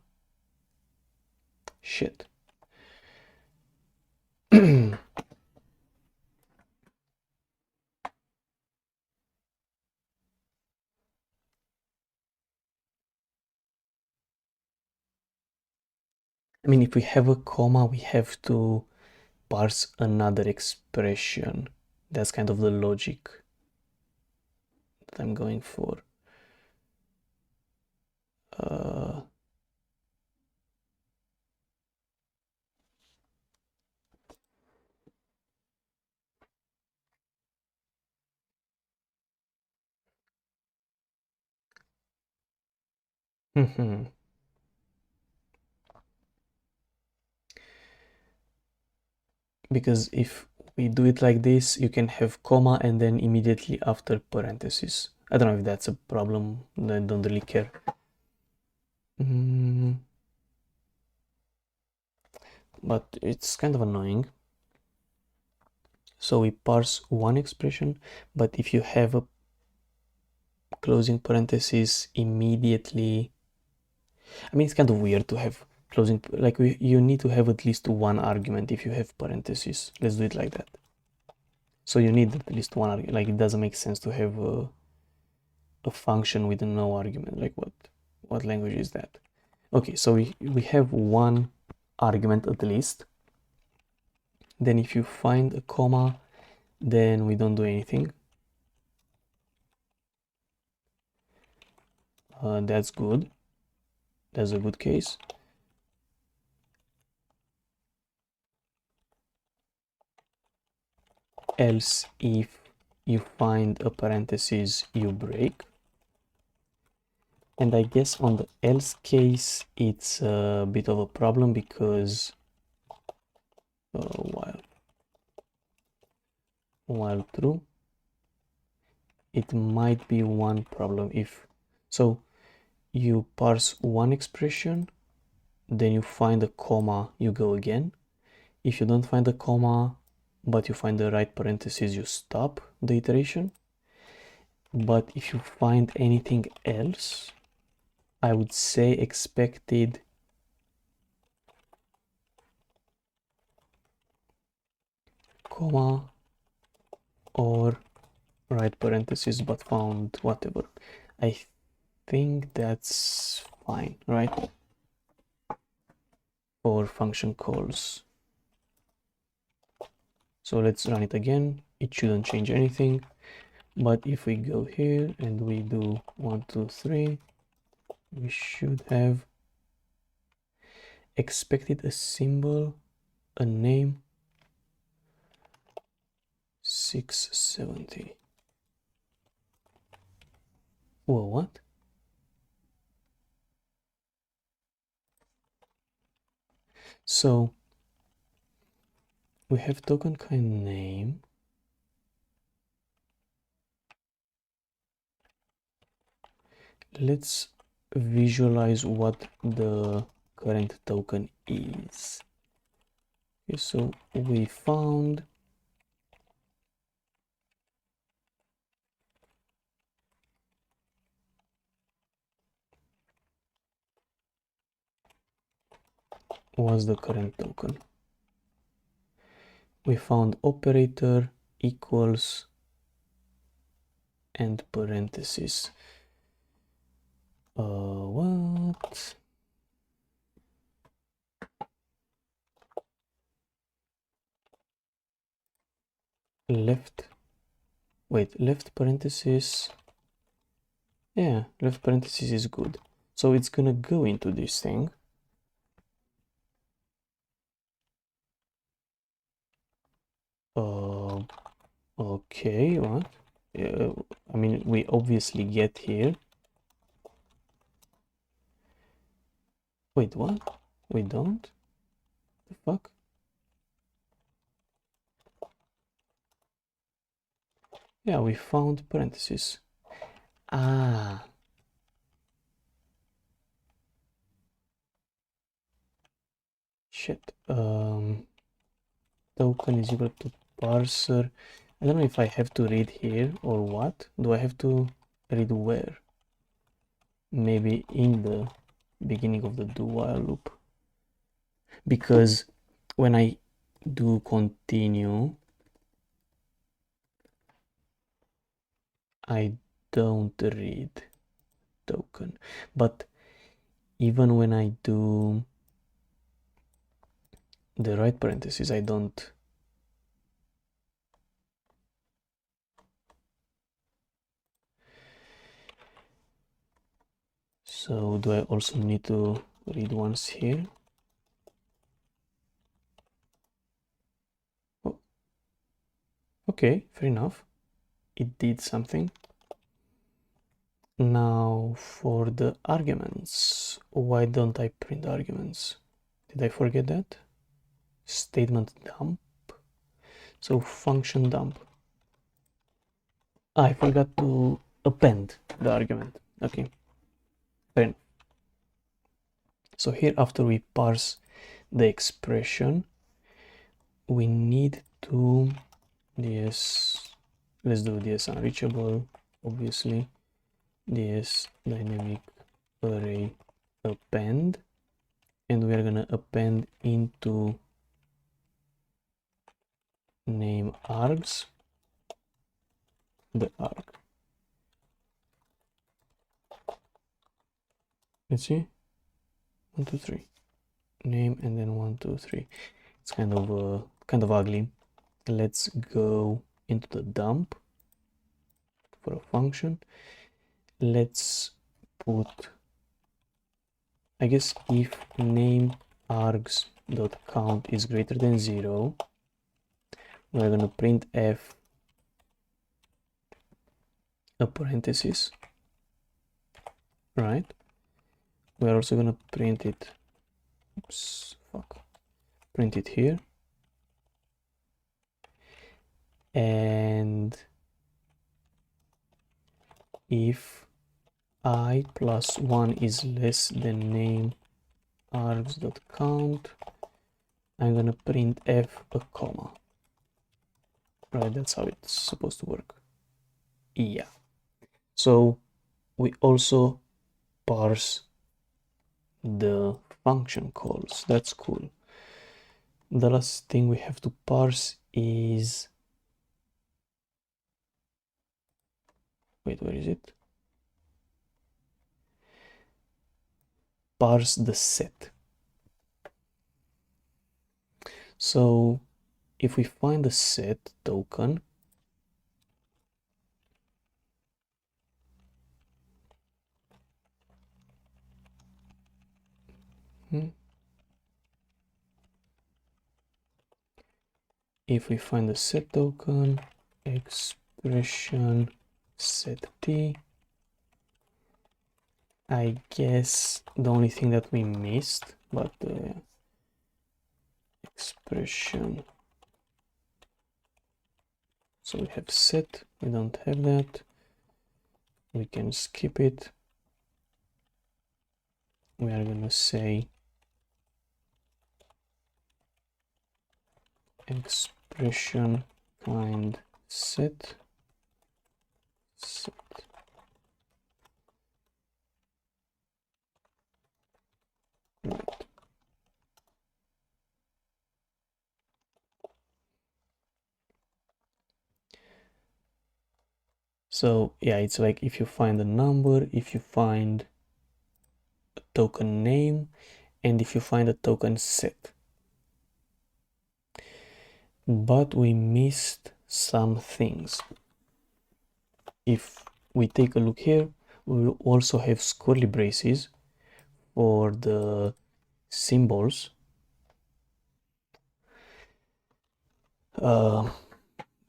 shit. I mean, if we have a comma, we have to parse another expression. That's kind of the logic that I'm going for. Because if we do it like this, you can have comma and then immediately after parentheses. I don't know if that's a problem. I don't really care. But it's kind of annoying. So we parse one expression, but if you have a closing parenthesis immediately, I mean, it's kind of weird to have closing, like you need to have at least one argument if you have parentheses. Let's do it like that. So you need at least one argument. Like it doesn't make sense to have a function with no argument. Like what language is that? Okay, so we have one argument at least. Then if you find a comma, then we don't do anything. That's good. That's a good case. Else, if you find a parenthesis, you break. And I guess on the else case, it's a bit of a problem because while true, it might be one problem if so you parse one expression, then you find a comma, you go again. If you don't find a comma but you find the right parenthesis, you stop the iteration. But if you find anything else, I would say expected comma or right parenthesis but found whatever. I think that's fine, right? For function calls. So let's run it again. It shouldn't change anything. But if we go here and we do 1, 2, 3, we should have expected a symbol, a name, 670. Whoa, what? So we have token kind name. Let's visualize what the current token is. Okay, so we found what's the current token. We found operator equals and parentheses. What? Left parenthesis. Yeah, left parenthesis is good. So it's gonna go into this thing. Okay, what? I mean, we obviously get here. Wait, what? We don't? The fuck? Yeah, we found parentheses. Ah. Shit. Token is equal to parser. I don't know if I have to read here or what. Do I have to read where? Maybe in the beginning of the do while loop. Because when I do continue, I don't read token. But even when I do the right parentheses, I don't. So do I also need to read once here? Oh. Okay, fair enough. It did something. Now for the arguments, why don't I print the arguments? Did I forget that? Statement dump. So function dump. I forgot to append the argument. Okay. Then, so here after we parse the expression, we need to let's do this unreachable, obviously. This dynamic array append, and we are gonna append into name args the arg. Let's see, 1 2 3 name, and then 1 2 3. It's kind of ugly. Let's go into the dump for a function. Let's put, I guess, if name args dot count is greater than 0, we're gonna print f a parenthesis, right? We're also gonna print it, print it here, and if I plus 1 is less than name args dot count, I'm gonna print f a comma, right? That's how it's supposed to work. Yeah. So we also parse the function calls. That's cool. The last thing we have to parse is, wait, where is it? Parse the set. So if we find the set token, if we find the set token, expression set t, I guess the only thing that we missed, but expression, so we have set, we don't have that, we can skip it. We are gonna say expression kind set. Right. So yeah, it's like if you find a number, if you find a token name, and if you find a token set. But we missed some things. If we take a look here, we will also have curly braces for the symbols.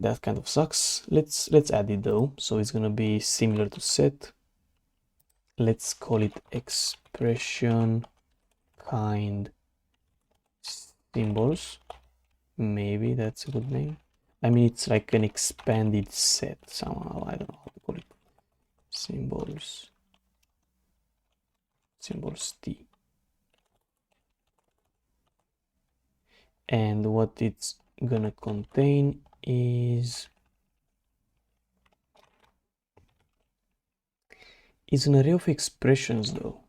That kind of sucks. Let's add it though, so it's gonna be similar to set. Let's call it expression kind symbols. Maybe that's a good name. I mean, it's like an expanded set somehow. I don't know how to call it. Symbols T. And what it's gonna contain is an array of expressions though,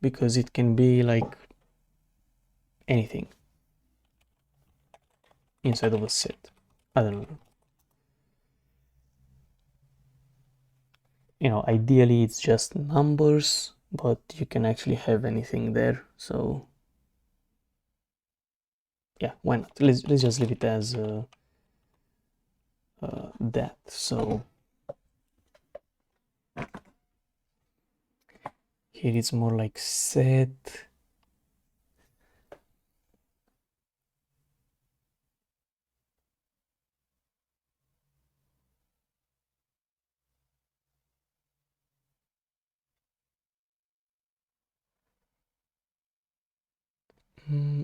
because it can be like anything inside of a set. I don't know. You know, ideally it's just numbers, but you can actually have anything there. So yeah, why not? Let's just leave it as that. So here it's more like set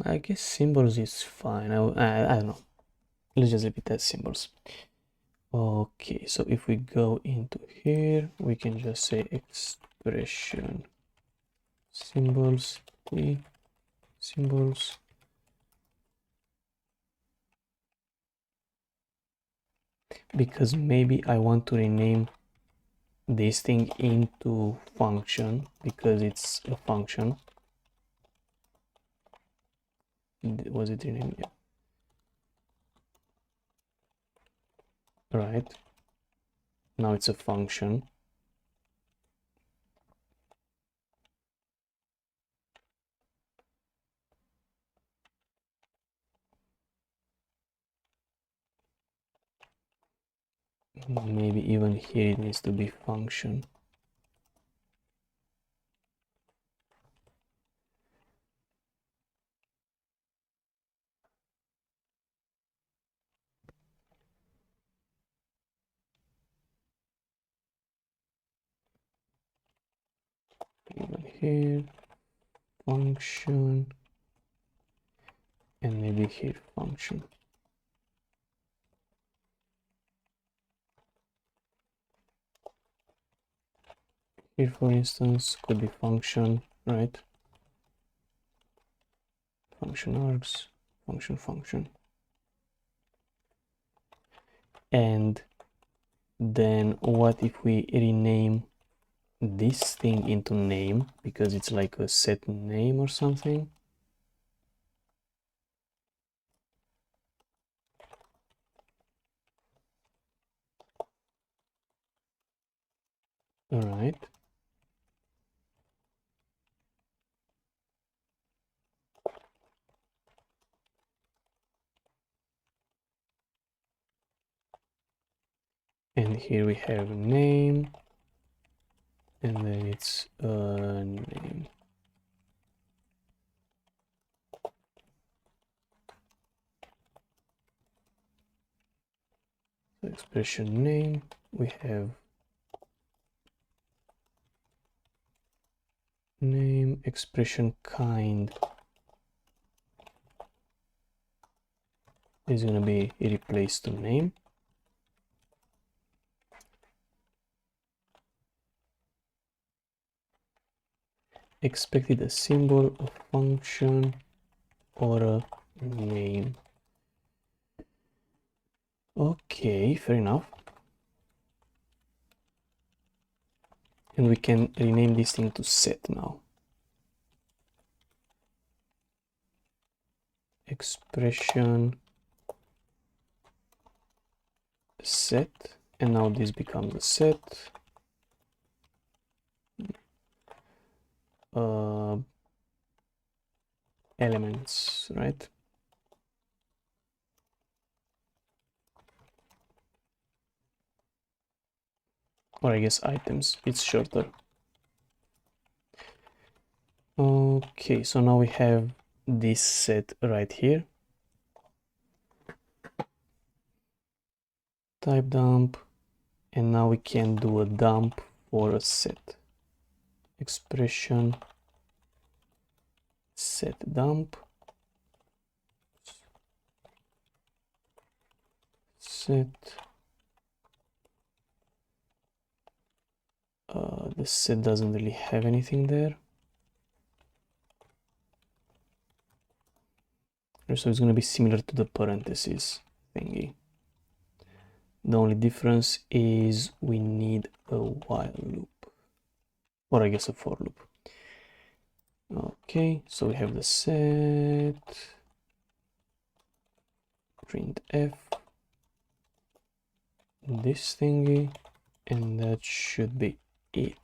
I guess symbols is fine. I don't know. Let's just leave it as symbols. Okay, so if we go into here, we can just say expression symbols, t symbols. Because maybe I want to rename this thing into function because it's a function. Was it renamed? Yeah. Right. Now it's a function. Maybe even here it needs to be function. Even here, function, and maybe here function. Here, for instance, could be function, right? Function args, function. And then what if we rename this thing into name because it's like a set name or something? All right. And here we have name, and then it's name. So expression name, we have name, expression kind is gonna be replaced to name. Expected a symbol, a function, or a name. Okay, fair enough. And we can rename this thing to set now. Expression set, and now this becomes a set. Elements, right? Or I guess items, it's shorter. Okay, so now we have this set right here. Type dump, and now we can do a dump for a set. Expression set dump, set. The set doesn't really have anything there. So it's going to be similar to the parentheses thingy. The only difference is we need a while loop, or I guess a for loop. Okay, so we have the set, printf, this thingy, and that should be it.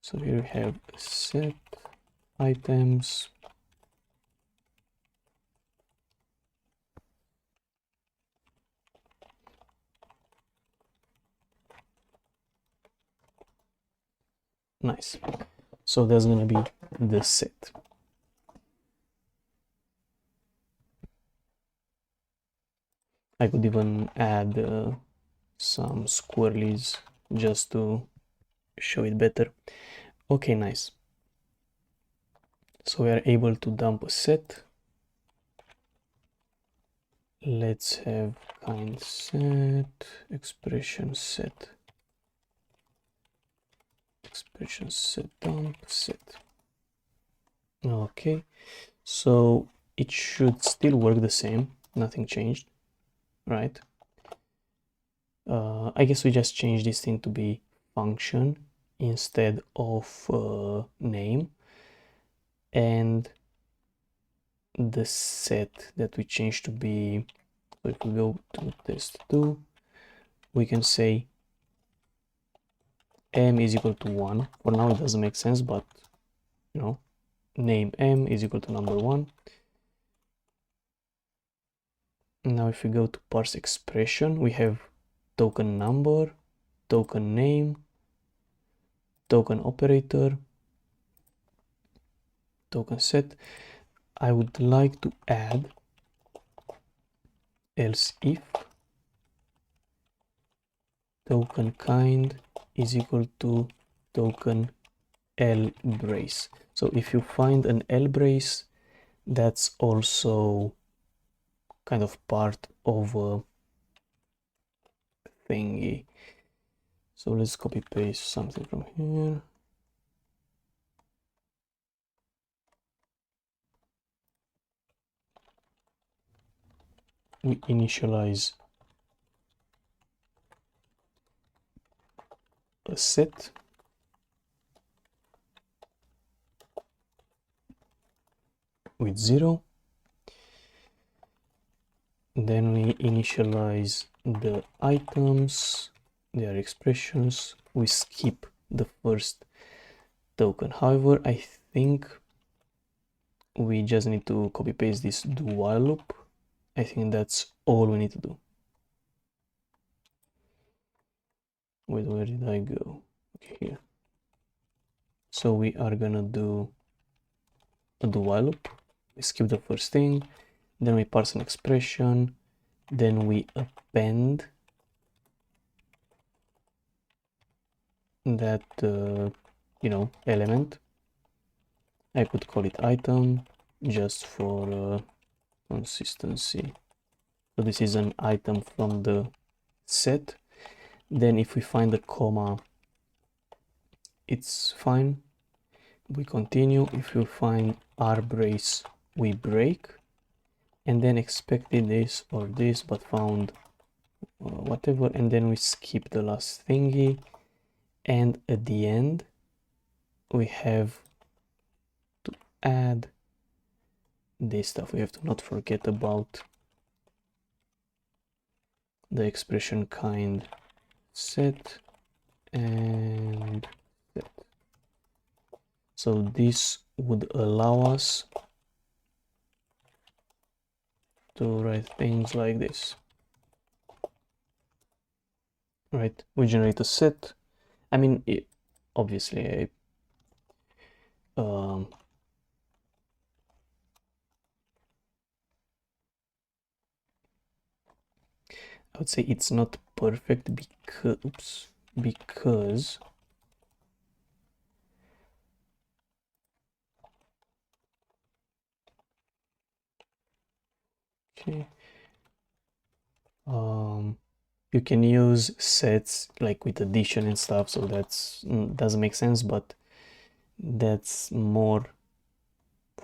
So here we have set items, nice. So that's gonna be the set. I could even add some squirrelies just to show it better. Okay, nice. So we are able to dump a set. Let's have kind set, expression set dump set. Okay, so it should still work the same, nothing changed, right? I guess we just change this thing to be function instead of name, and the set that we change to be, so if we go to test2, we can say m is equal to 1. For now it doesn't make sense, but you know, name m is equal to number 1. Now if we go to parse expression, we have token number, token name, token operator, token set. I would like to add else if token kind is equal to token L brace. So if you find an L brace, that's also kind of part of a thingy. So let's copy paste something from here. We initialize a set. With 0. Then we initialize the items, their expressions. We skip the first token. However, I think we just need to copy paste this do while loop. I think that's all we need to do. Wait, where did I go? Okay, here. So we are gonna do a do while loop. We skip the first thing, then we parse an expression, then we append that element. I could call it item just for consistency. So this is an item from the set. Then if we find a comma, it's fine. We continue. If we find R brace, we break, and then expected this or this, but found whatever, and then we skip the last thingy, and at the end we have to add this stuff. We have to not forget about the expression kind set and set. So this would allow us to write things like this. Right, we generate a set. I mean, obviously I would say it's not perfect because okay, you can use sets like with addition and stuff, so that's doesn't make sense, but that's more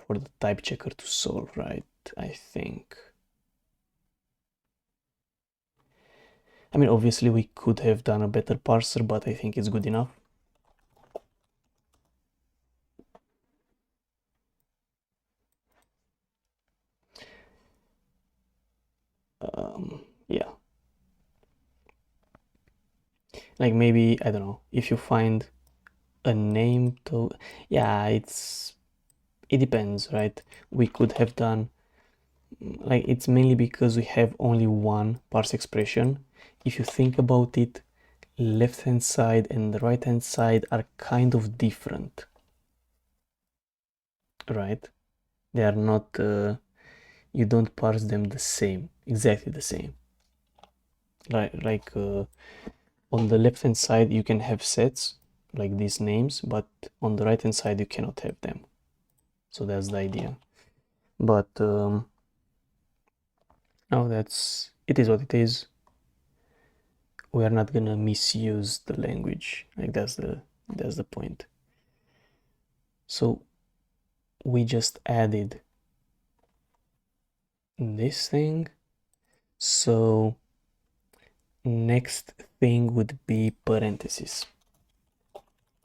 for the type checker to solve, right? I think. I mean, obviously we could have done a better parser, but I think it's good enough. Yeah. Like maybe, I don't know, if you find a name to, yeah, it depends, right? We could have done, like, it's mainly because we have only one parse expression. If you think about it, left hand side and the right hand side are kind of different, right? They are not, you don't parse them the same, exactly the same. Like on the left hand side you can have sets like these names, but on the right hand side you cannot have them. So that's the idea. But oh, it is what it is. We are not gonna misuse the language. Like that's the point. So we just added this thing. So next thing would be parentheses.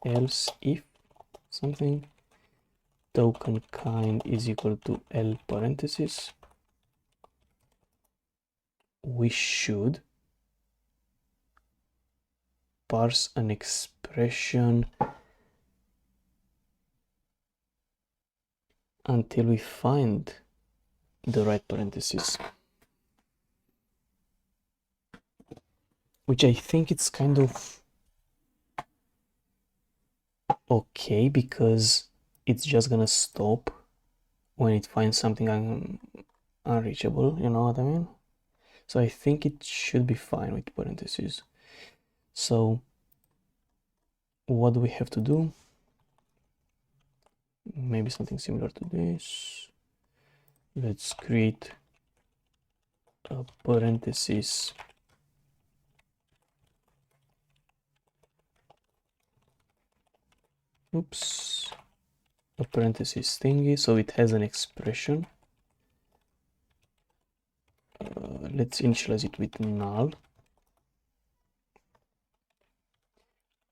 Else if something token kind is equal to L parentheses, we should parse an expression until we find the right parentheses, which I think it's kind of okay because it's just gonna stop when it finds something unreachable, you know what I mean? So I think it should be fine with parentheses. So what do we have to do? Maybe something similar to this. Let's create a parenthesis a parenthesis thingy, so it has an expression. Let's initialize it with null.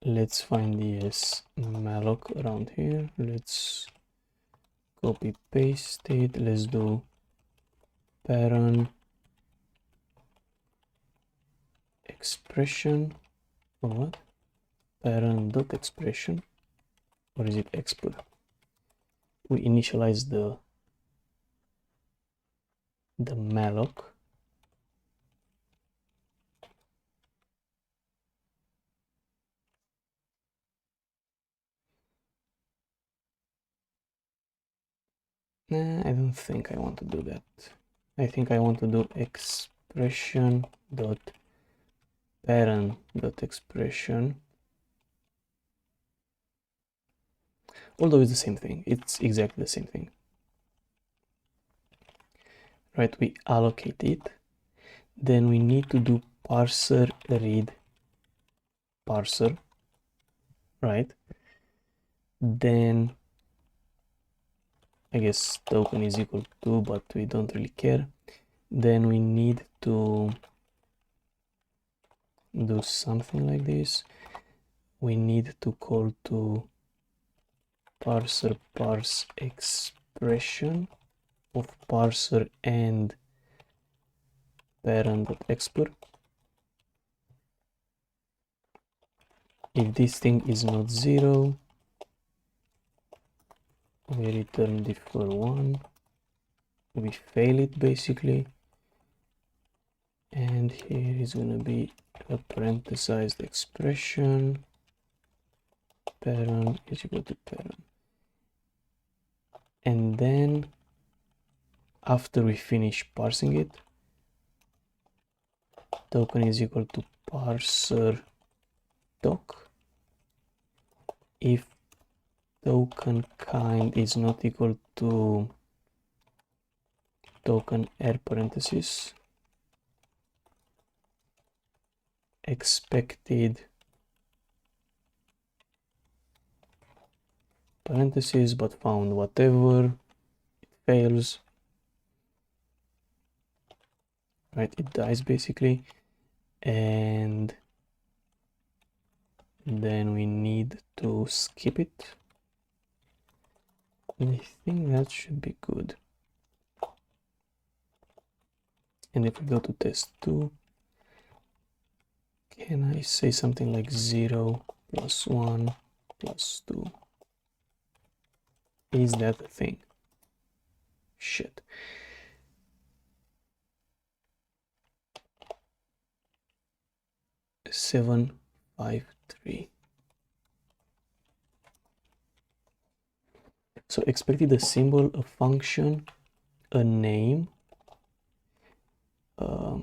Let's find this malloc around here. Let's copy paste it. Let's do parent expression or what? Parent dot expression, or is it expr? We initialize the malloc. Nah, I don't think I want to do that. I think I want to do expression dot parent dot expression. Although it's the same thing, it's exactly the same thing. Right, we allocate it. Then we need to do parser read parser, right? Then I guess token is equal to, but we don't really care. Then we need to do something like this. We need to call to parser parse expression of parser and parent.expr. If this thing is not 0, we return defer 1. We fail it basically. And here is going to be a parenthesized expression. Parent is equal to parent. And then after we finish parsing it, token is equal to parser doc. If token kind is not equal to token r parentheses, expected parentheses but found whatever, it fails, right? It dies basically. And then we need to skip it. And I think that should be good. And if we go to test 2, can I say something like 0 plus 1 plus 2? Is that a thing? Shit. Seven, 5, 3. So expected a symbol, a function, a name. I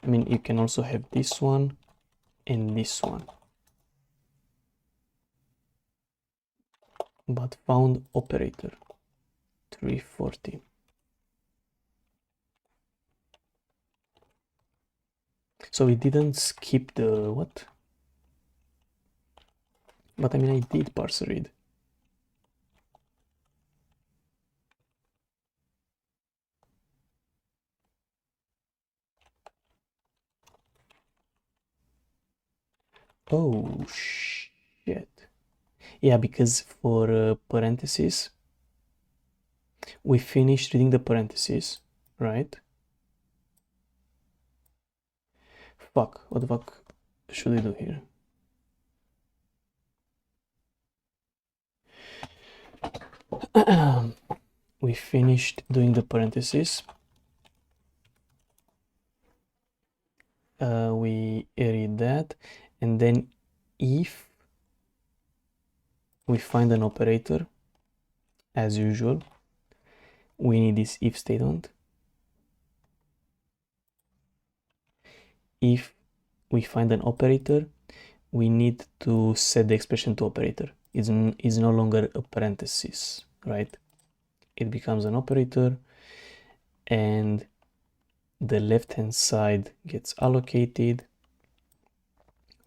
mean, you can also have this one and this one. but found operator 340. So it didn't skip the what? But I mean, I did parser read. Oh shit. Yeah, because for parentheses, we finished reading the parentheses, right? Fuck, what the fuck should we do here? We finished doing the parentheses. We read that, and then if we find an operator, as usual, we need this if statement. If we find an operator, we need to set the expression to operator. It's no longer a parenthesis, right? It becomes an operator, and the left hand side gets allocated.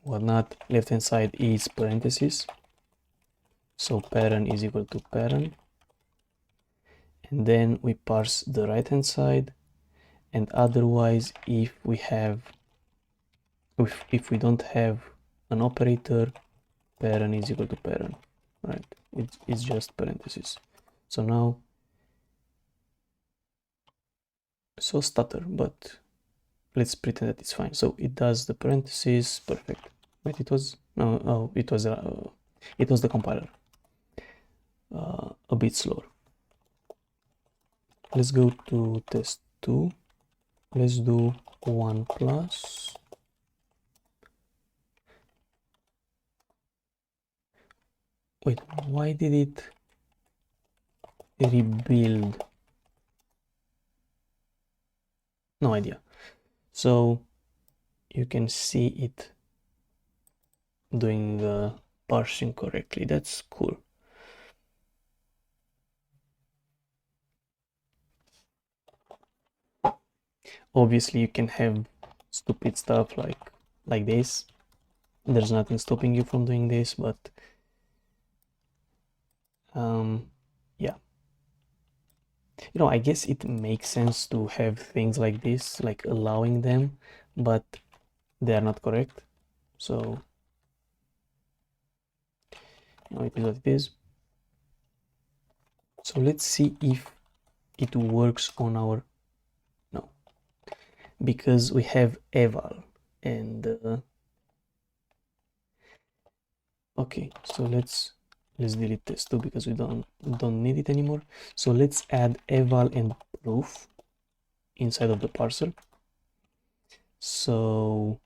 Whatnot, left hand side is parenthesis, so parent is equal to parent, and then we parse the right hand side. And otherwise, if we don't have an operator, parent is equal to parent, right? It's just parentheses. So now, so stutter, but let's pretend that it's fine. So it does the parentheses, perfect. Wait, it was no, oh, it was the compiler. A bit slower. Let's go to test 2. Let's do 1 plus. Wait, why did it rebuild? No idea. So you can see it doing the parsing correctly. That's cool. Obviously, you can have stupid stuff like this. There's nothing stopping you from doing this, but yeah. You know, I guess it makes sense to have things like this, like allowing them, but they are not correct. So, you know, it is what it is. So let's see if it works on our, no, because we have eval and okay, so let's delete this too because we don't need it anymore. So let's add eval and proof inside of the parser. So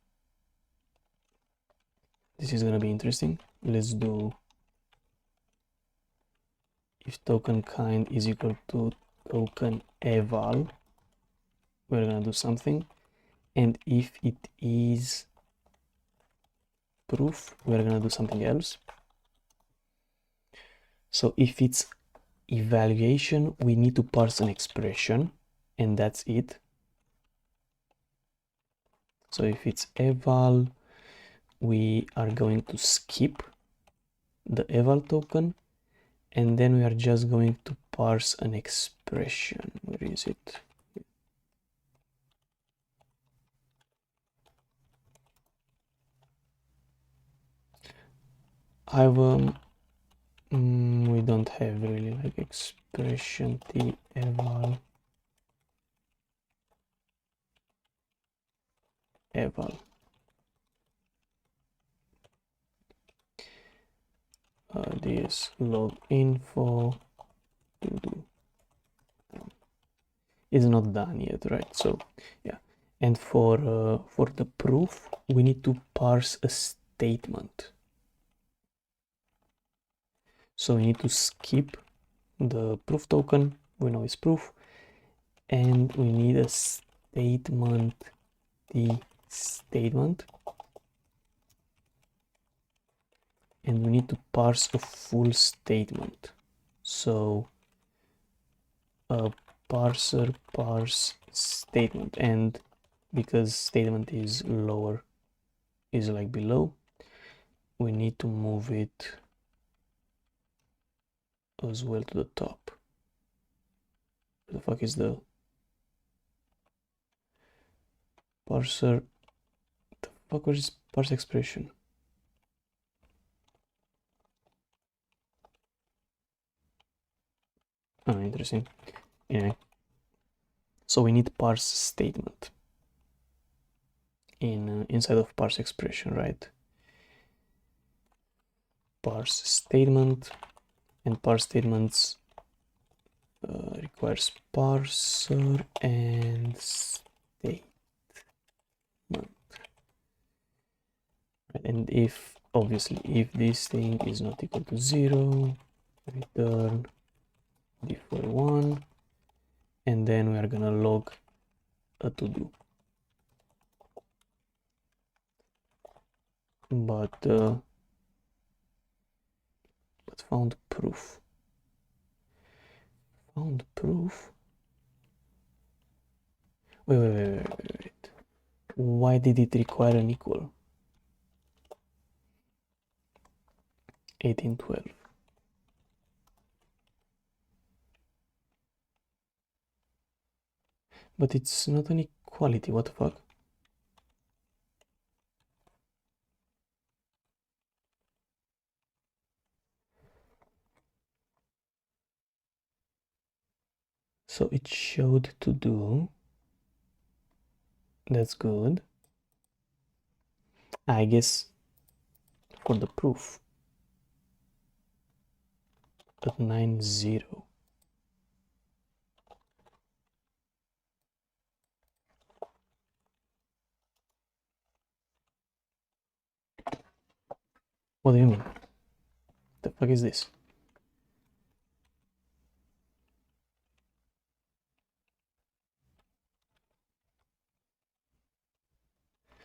this is gonna be interesting. Let's do if token kind is equal to token eval, we're gonna do something, and if it is proof, we're gonna do something else. So if it's evaluation, we need to parse an expression, and that's it. So if it's eval, we are going to skip the eval token, and then we are just going to parse an expression. Where is it? I've we don't have really like expression t eval this log info to do is not done yet, right? So yeah, and for the proof we need to parse a statement. So we need to skip the proof token, we know it's proof, and we need a statement, the statement, and we need to parse a full statement. So parser parse statement, and because statement is lower, is like below, we need to move it as well to the top. What the fuck is the parser? The fuck was parse expression? Oh, interesting. Anyway, so we need parse statement in inside of parse expression, right? Parse statement, and parse statements requires parser and statement. Right? And if obviously if this thing is not equal to 0, return default 1, and then we are gonna log a to do. But found proof. Found proof. Wait. Why did it require an equal? 1812. But it's not an equality, what the fuck? So it showed to do. That's good. I guess for the proof. At 90. What do you mean? The fuck is this?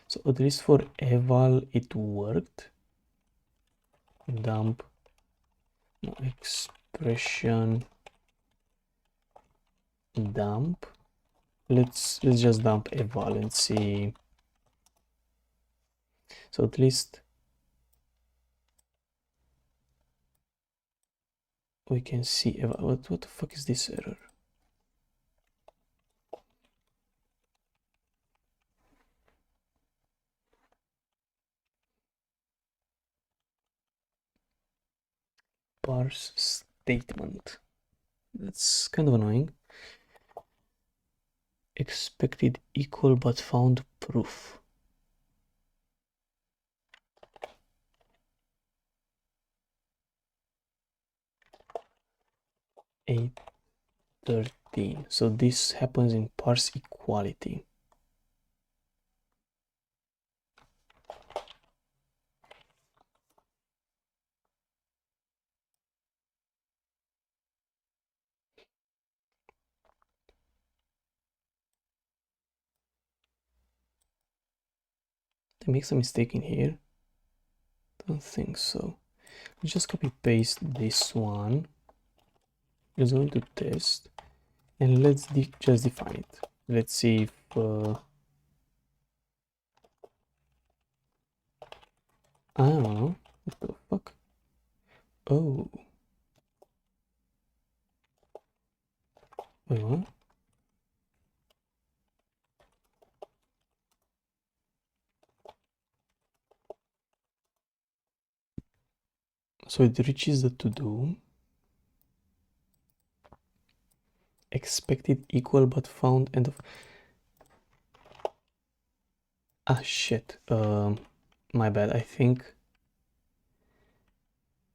So at least for eval it worked. Dump no, expression dump. Let's just dump eval and see. So at least we can see eval. What the fuck is this error? Parse statement. That's kind of annoying. Expected equal but found proof. Eight 13. So this happens in parse equality. Did I make some mistake in here? Don't think so. Let's just copy paste this one. Just going to test, and let's just define it. Let's see if I don't know. What the fuck? Oh, wait, what? So it reaches the to do. Expected equal but found end of. Ah shit. My bad. I think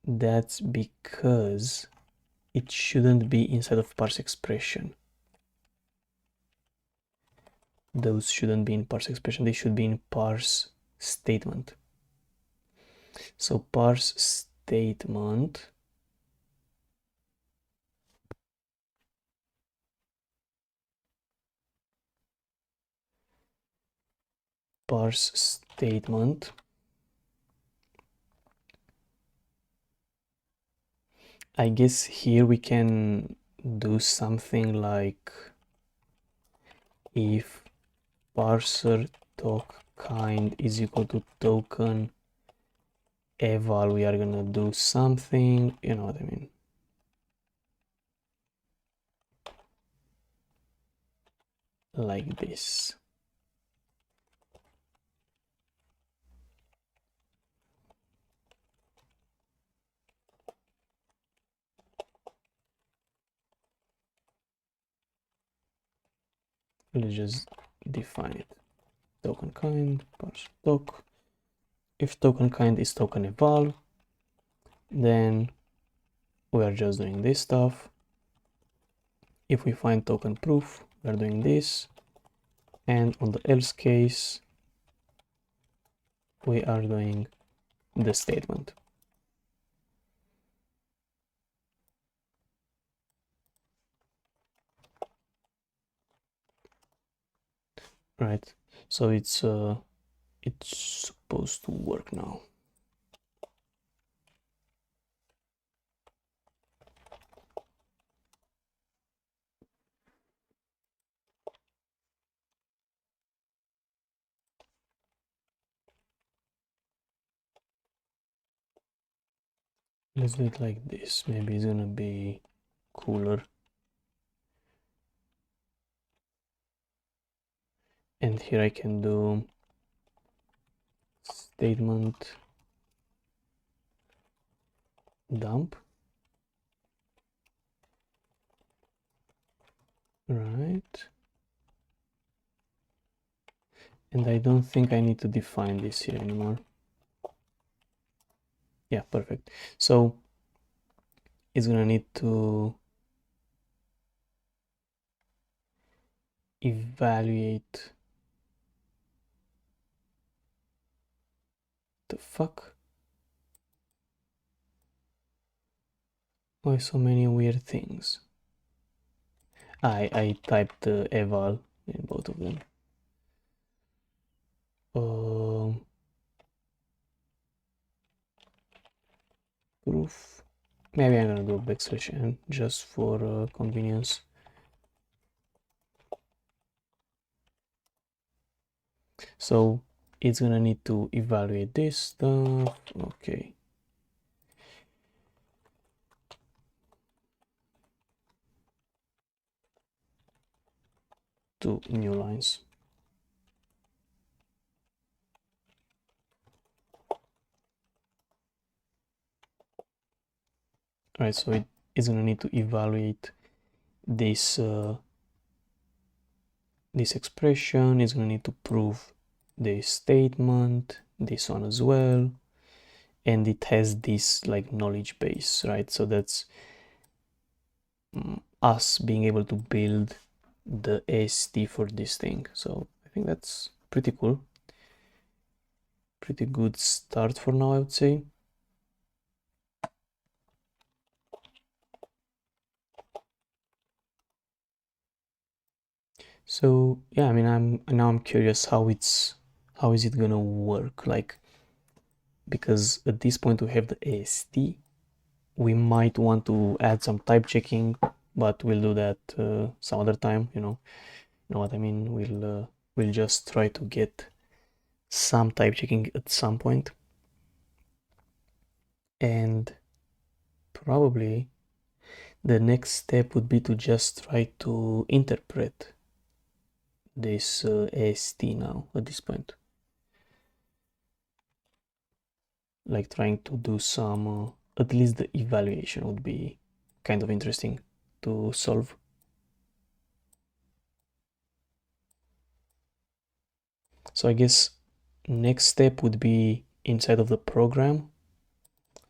that's because it shouldn't be inside of parse expression. Those shouldn't be in parse expression, they should be in parse statement. So parse statement parse statement I guess here we can do something like if parser token kind is equal to token eval, we are gonna do something, you know what I mean? Like this. Let's just define it. Token kind, parser token. If token kind is token eval, then we are just doing this stuff. If we find token proof, we are doing this. And on the else case, we are doing the statement. Right, so it's supposed to work now. Let's do it like this. Maybe it's gonna be cooler. And here I can do statement dump. Right. And I don't think I need to define this here anymore. Yeah, perfect. So it's gonna need to evaluate the fuck. Why so many weird things? I typed eval in both of them. Proof. Maybe I'm gonna do \n just for convenience. So it's gonna need to evaluate this stuff. Okay. Two new lines. Alright, so it is gonna need to evaluate this this expression. It's gonna need to prove this statement, this one as well, and it has this like knowledge base, right? So that's us being able to build the AST for this thing. So I think that's pretty cool. Pretty good start for now, I would say. So yeah, I mean, I'm curious how is it gonna work, like, because at this point we have the AST. We might want to add some type checking, but we'll do that some other time. You know what I mean. We'll just try to get some type checking at some point, and probably the next step would be to just try to interpret this AST now at this point. Like trying to do some, at least the evaluation would be kind of interesting to solve. So I guess next step would be inside of the program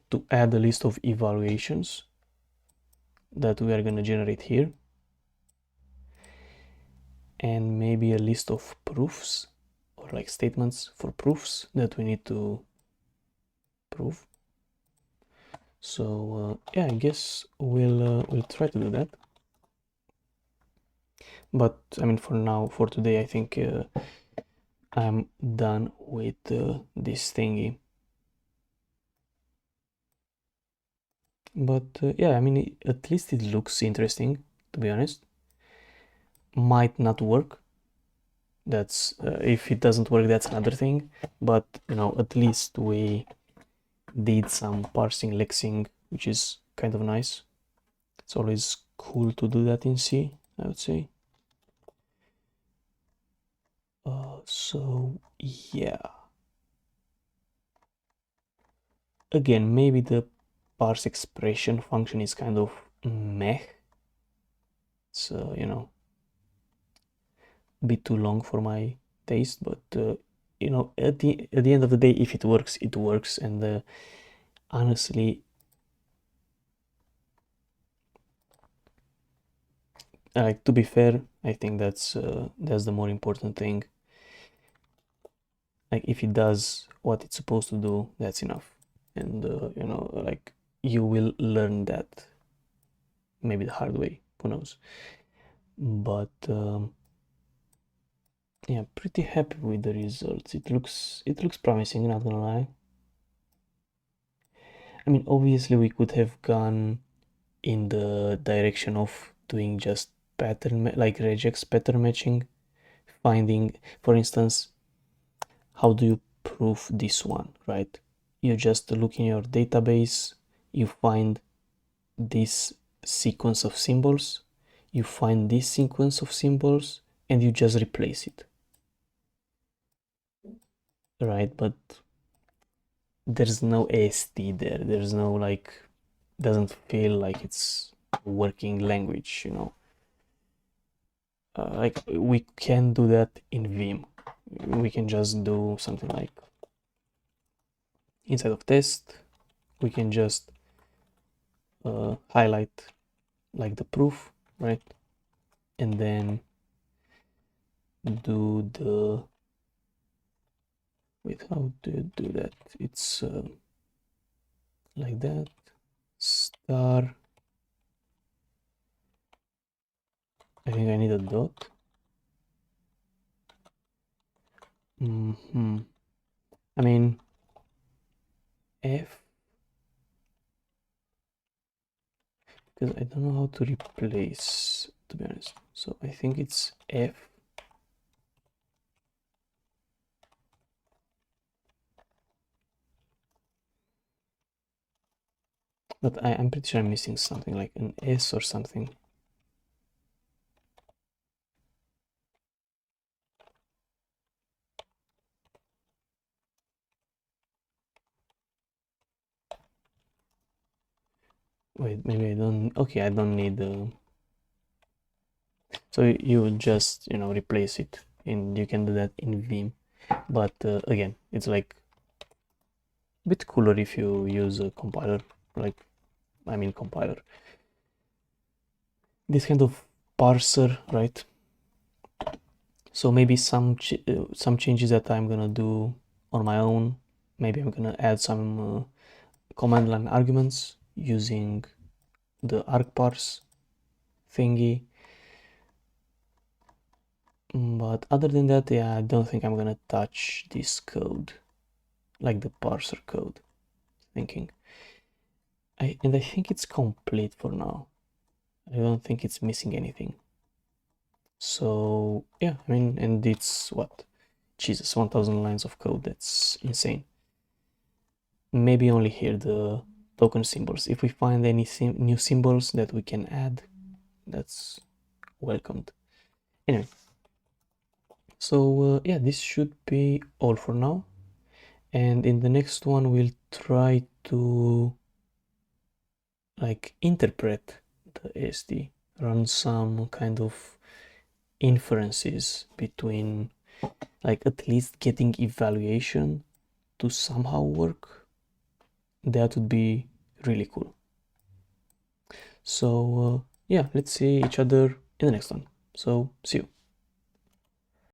to add a list of evaluations that we are going to generate here, and maybe a list of proofs or like statements for proofs that we need to prove. So yeah, I guess we'll try to do that. But I mean, for now, for today, I think I'm done with this thingy. But yeah, I mean, at least it looks interesting, to be honest. Might not work. That's if it doesn't work, that's another thing. But you know, at least we did some parsing, lexing, which is kind of nice. It's always cool to do that in C, I would say. So yeah. Again, maybe the parse expression function is kind of meh. It's you know, a bit too long for my taste, but you know, at the end of the day, if it works, it works. And honestly, like to be fair, I think that's the more important thing. Like if it does what it's supposed to do, that's enough. And you know, like you will learn that maybe the hard way, who knows. But yeah, pretty happy with the results. It looks promising, not gonna lie. I mean, obviously we could have gone in the direction of doing just like regex pattern matching, finding, for instance, how do you prove this one, right? You just look in your database, you find this sequence of symbols, you find this sequence of symbols, and you just replace it, right? But there's no AST there. There's no like, doesn't feel like it's a working language, you know. Like we can do that in Vim. We can just do something like inside of test, we can just highlight like the proof, right? And then do the, wait, how do you do that? It's like that, star. I think I need a dot. I mean, F, because I don't know how to replace, to be honest. So I think it's F. But I'm pretty sure I'm missing something like an S or something. Wait, maybe I don't, okay, I don't need so you would just, you know, replace it, and you can do that in Vim. But again, it's like a bit cooler if you use a compiler, like, I mean compiler, this kind of parser, right? So maybe some changes that I'm gonna do on my own. Maybe I'm gonna add some command line arguments using the argparse thingy. But other than that, yeah, I don't think I'm gonna touch this code, like the parser code. Thinking, I think it's complete for now. I don't think it's missing anything. So yeah, I mean, and it's what? Jesus, 1000 lines of code. That's insane. Maybe only here the token symbols. If we find any new symbols that we can add, that's welcomed. Anyway, so yeah, this should be all for now. And in the next one, we'll try to like interpret the ASD, run some kind of inferences between, like at least getting evaluation to somehow work. That would be really cool. So yeah, let's see each other in the next one. So see you.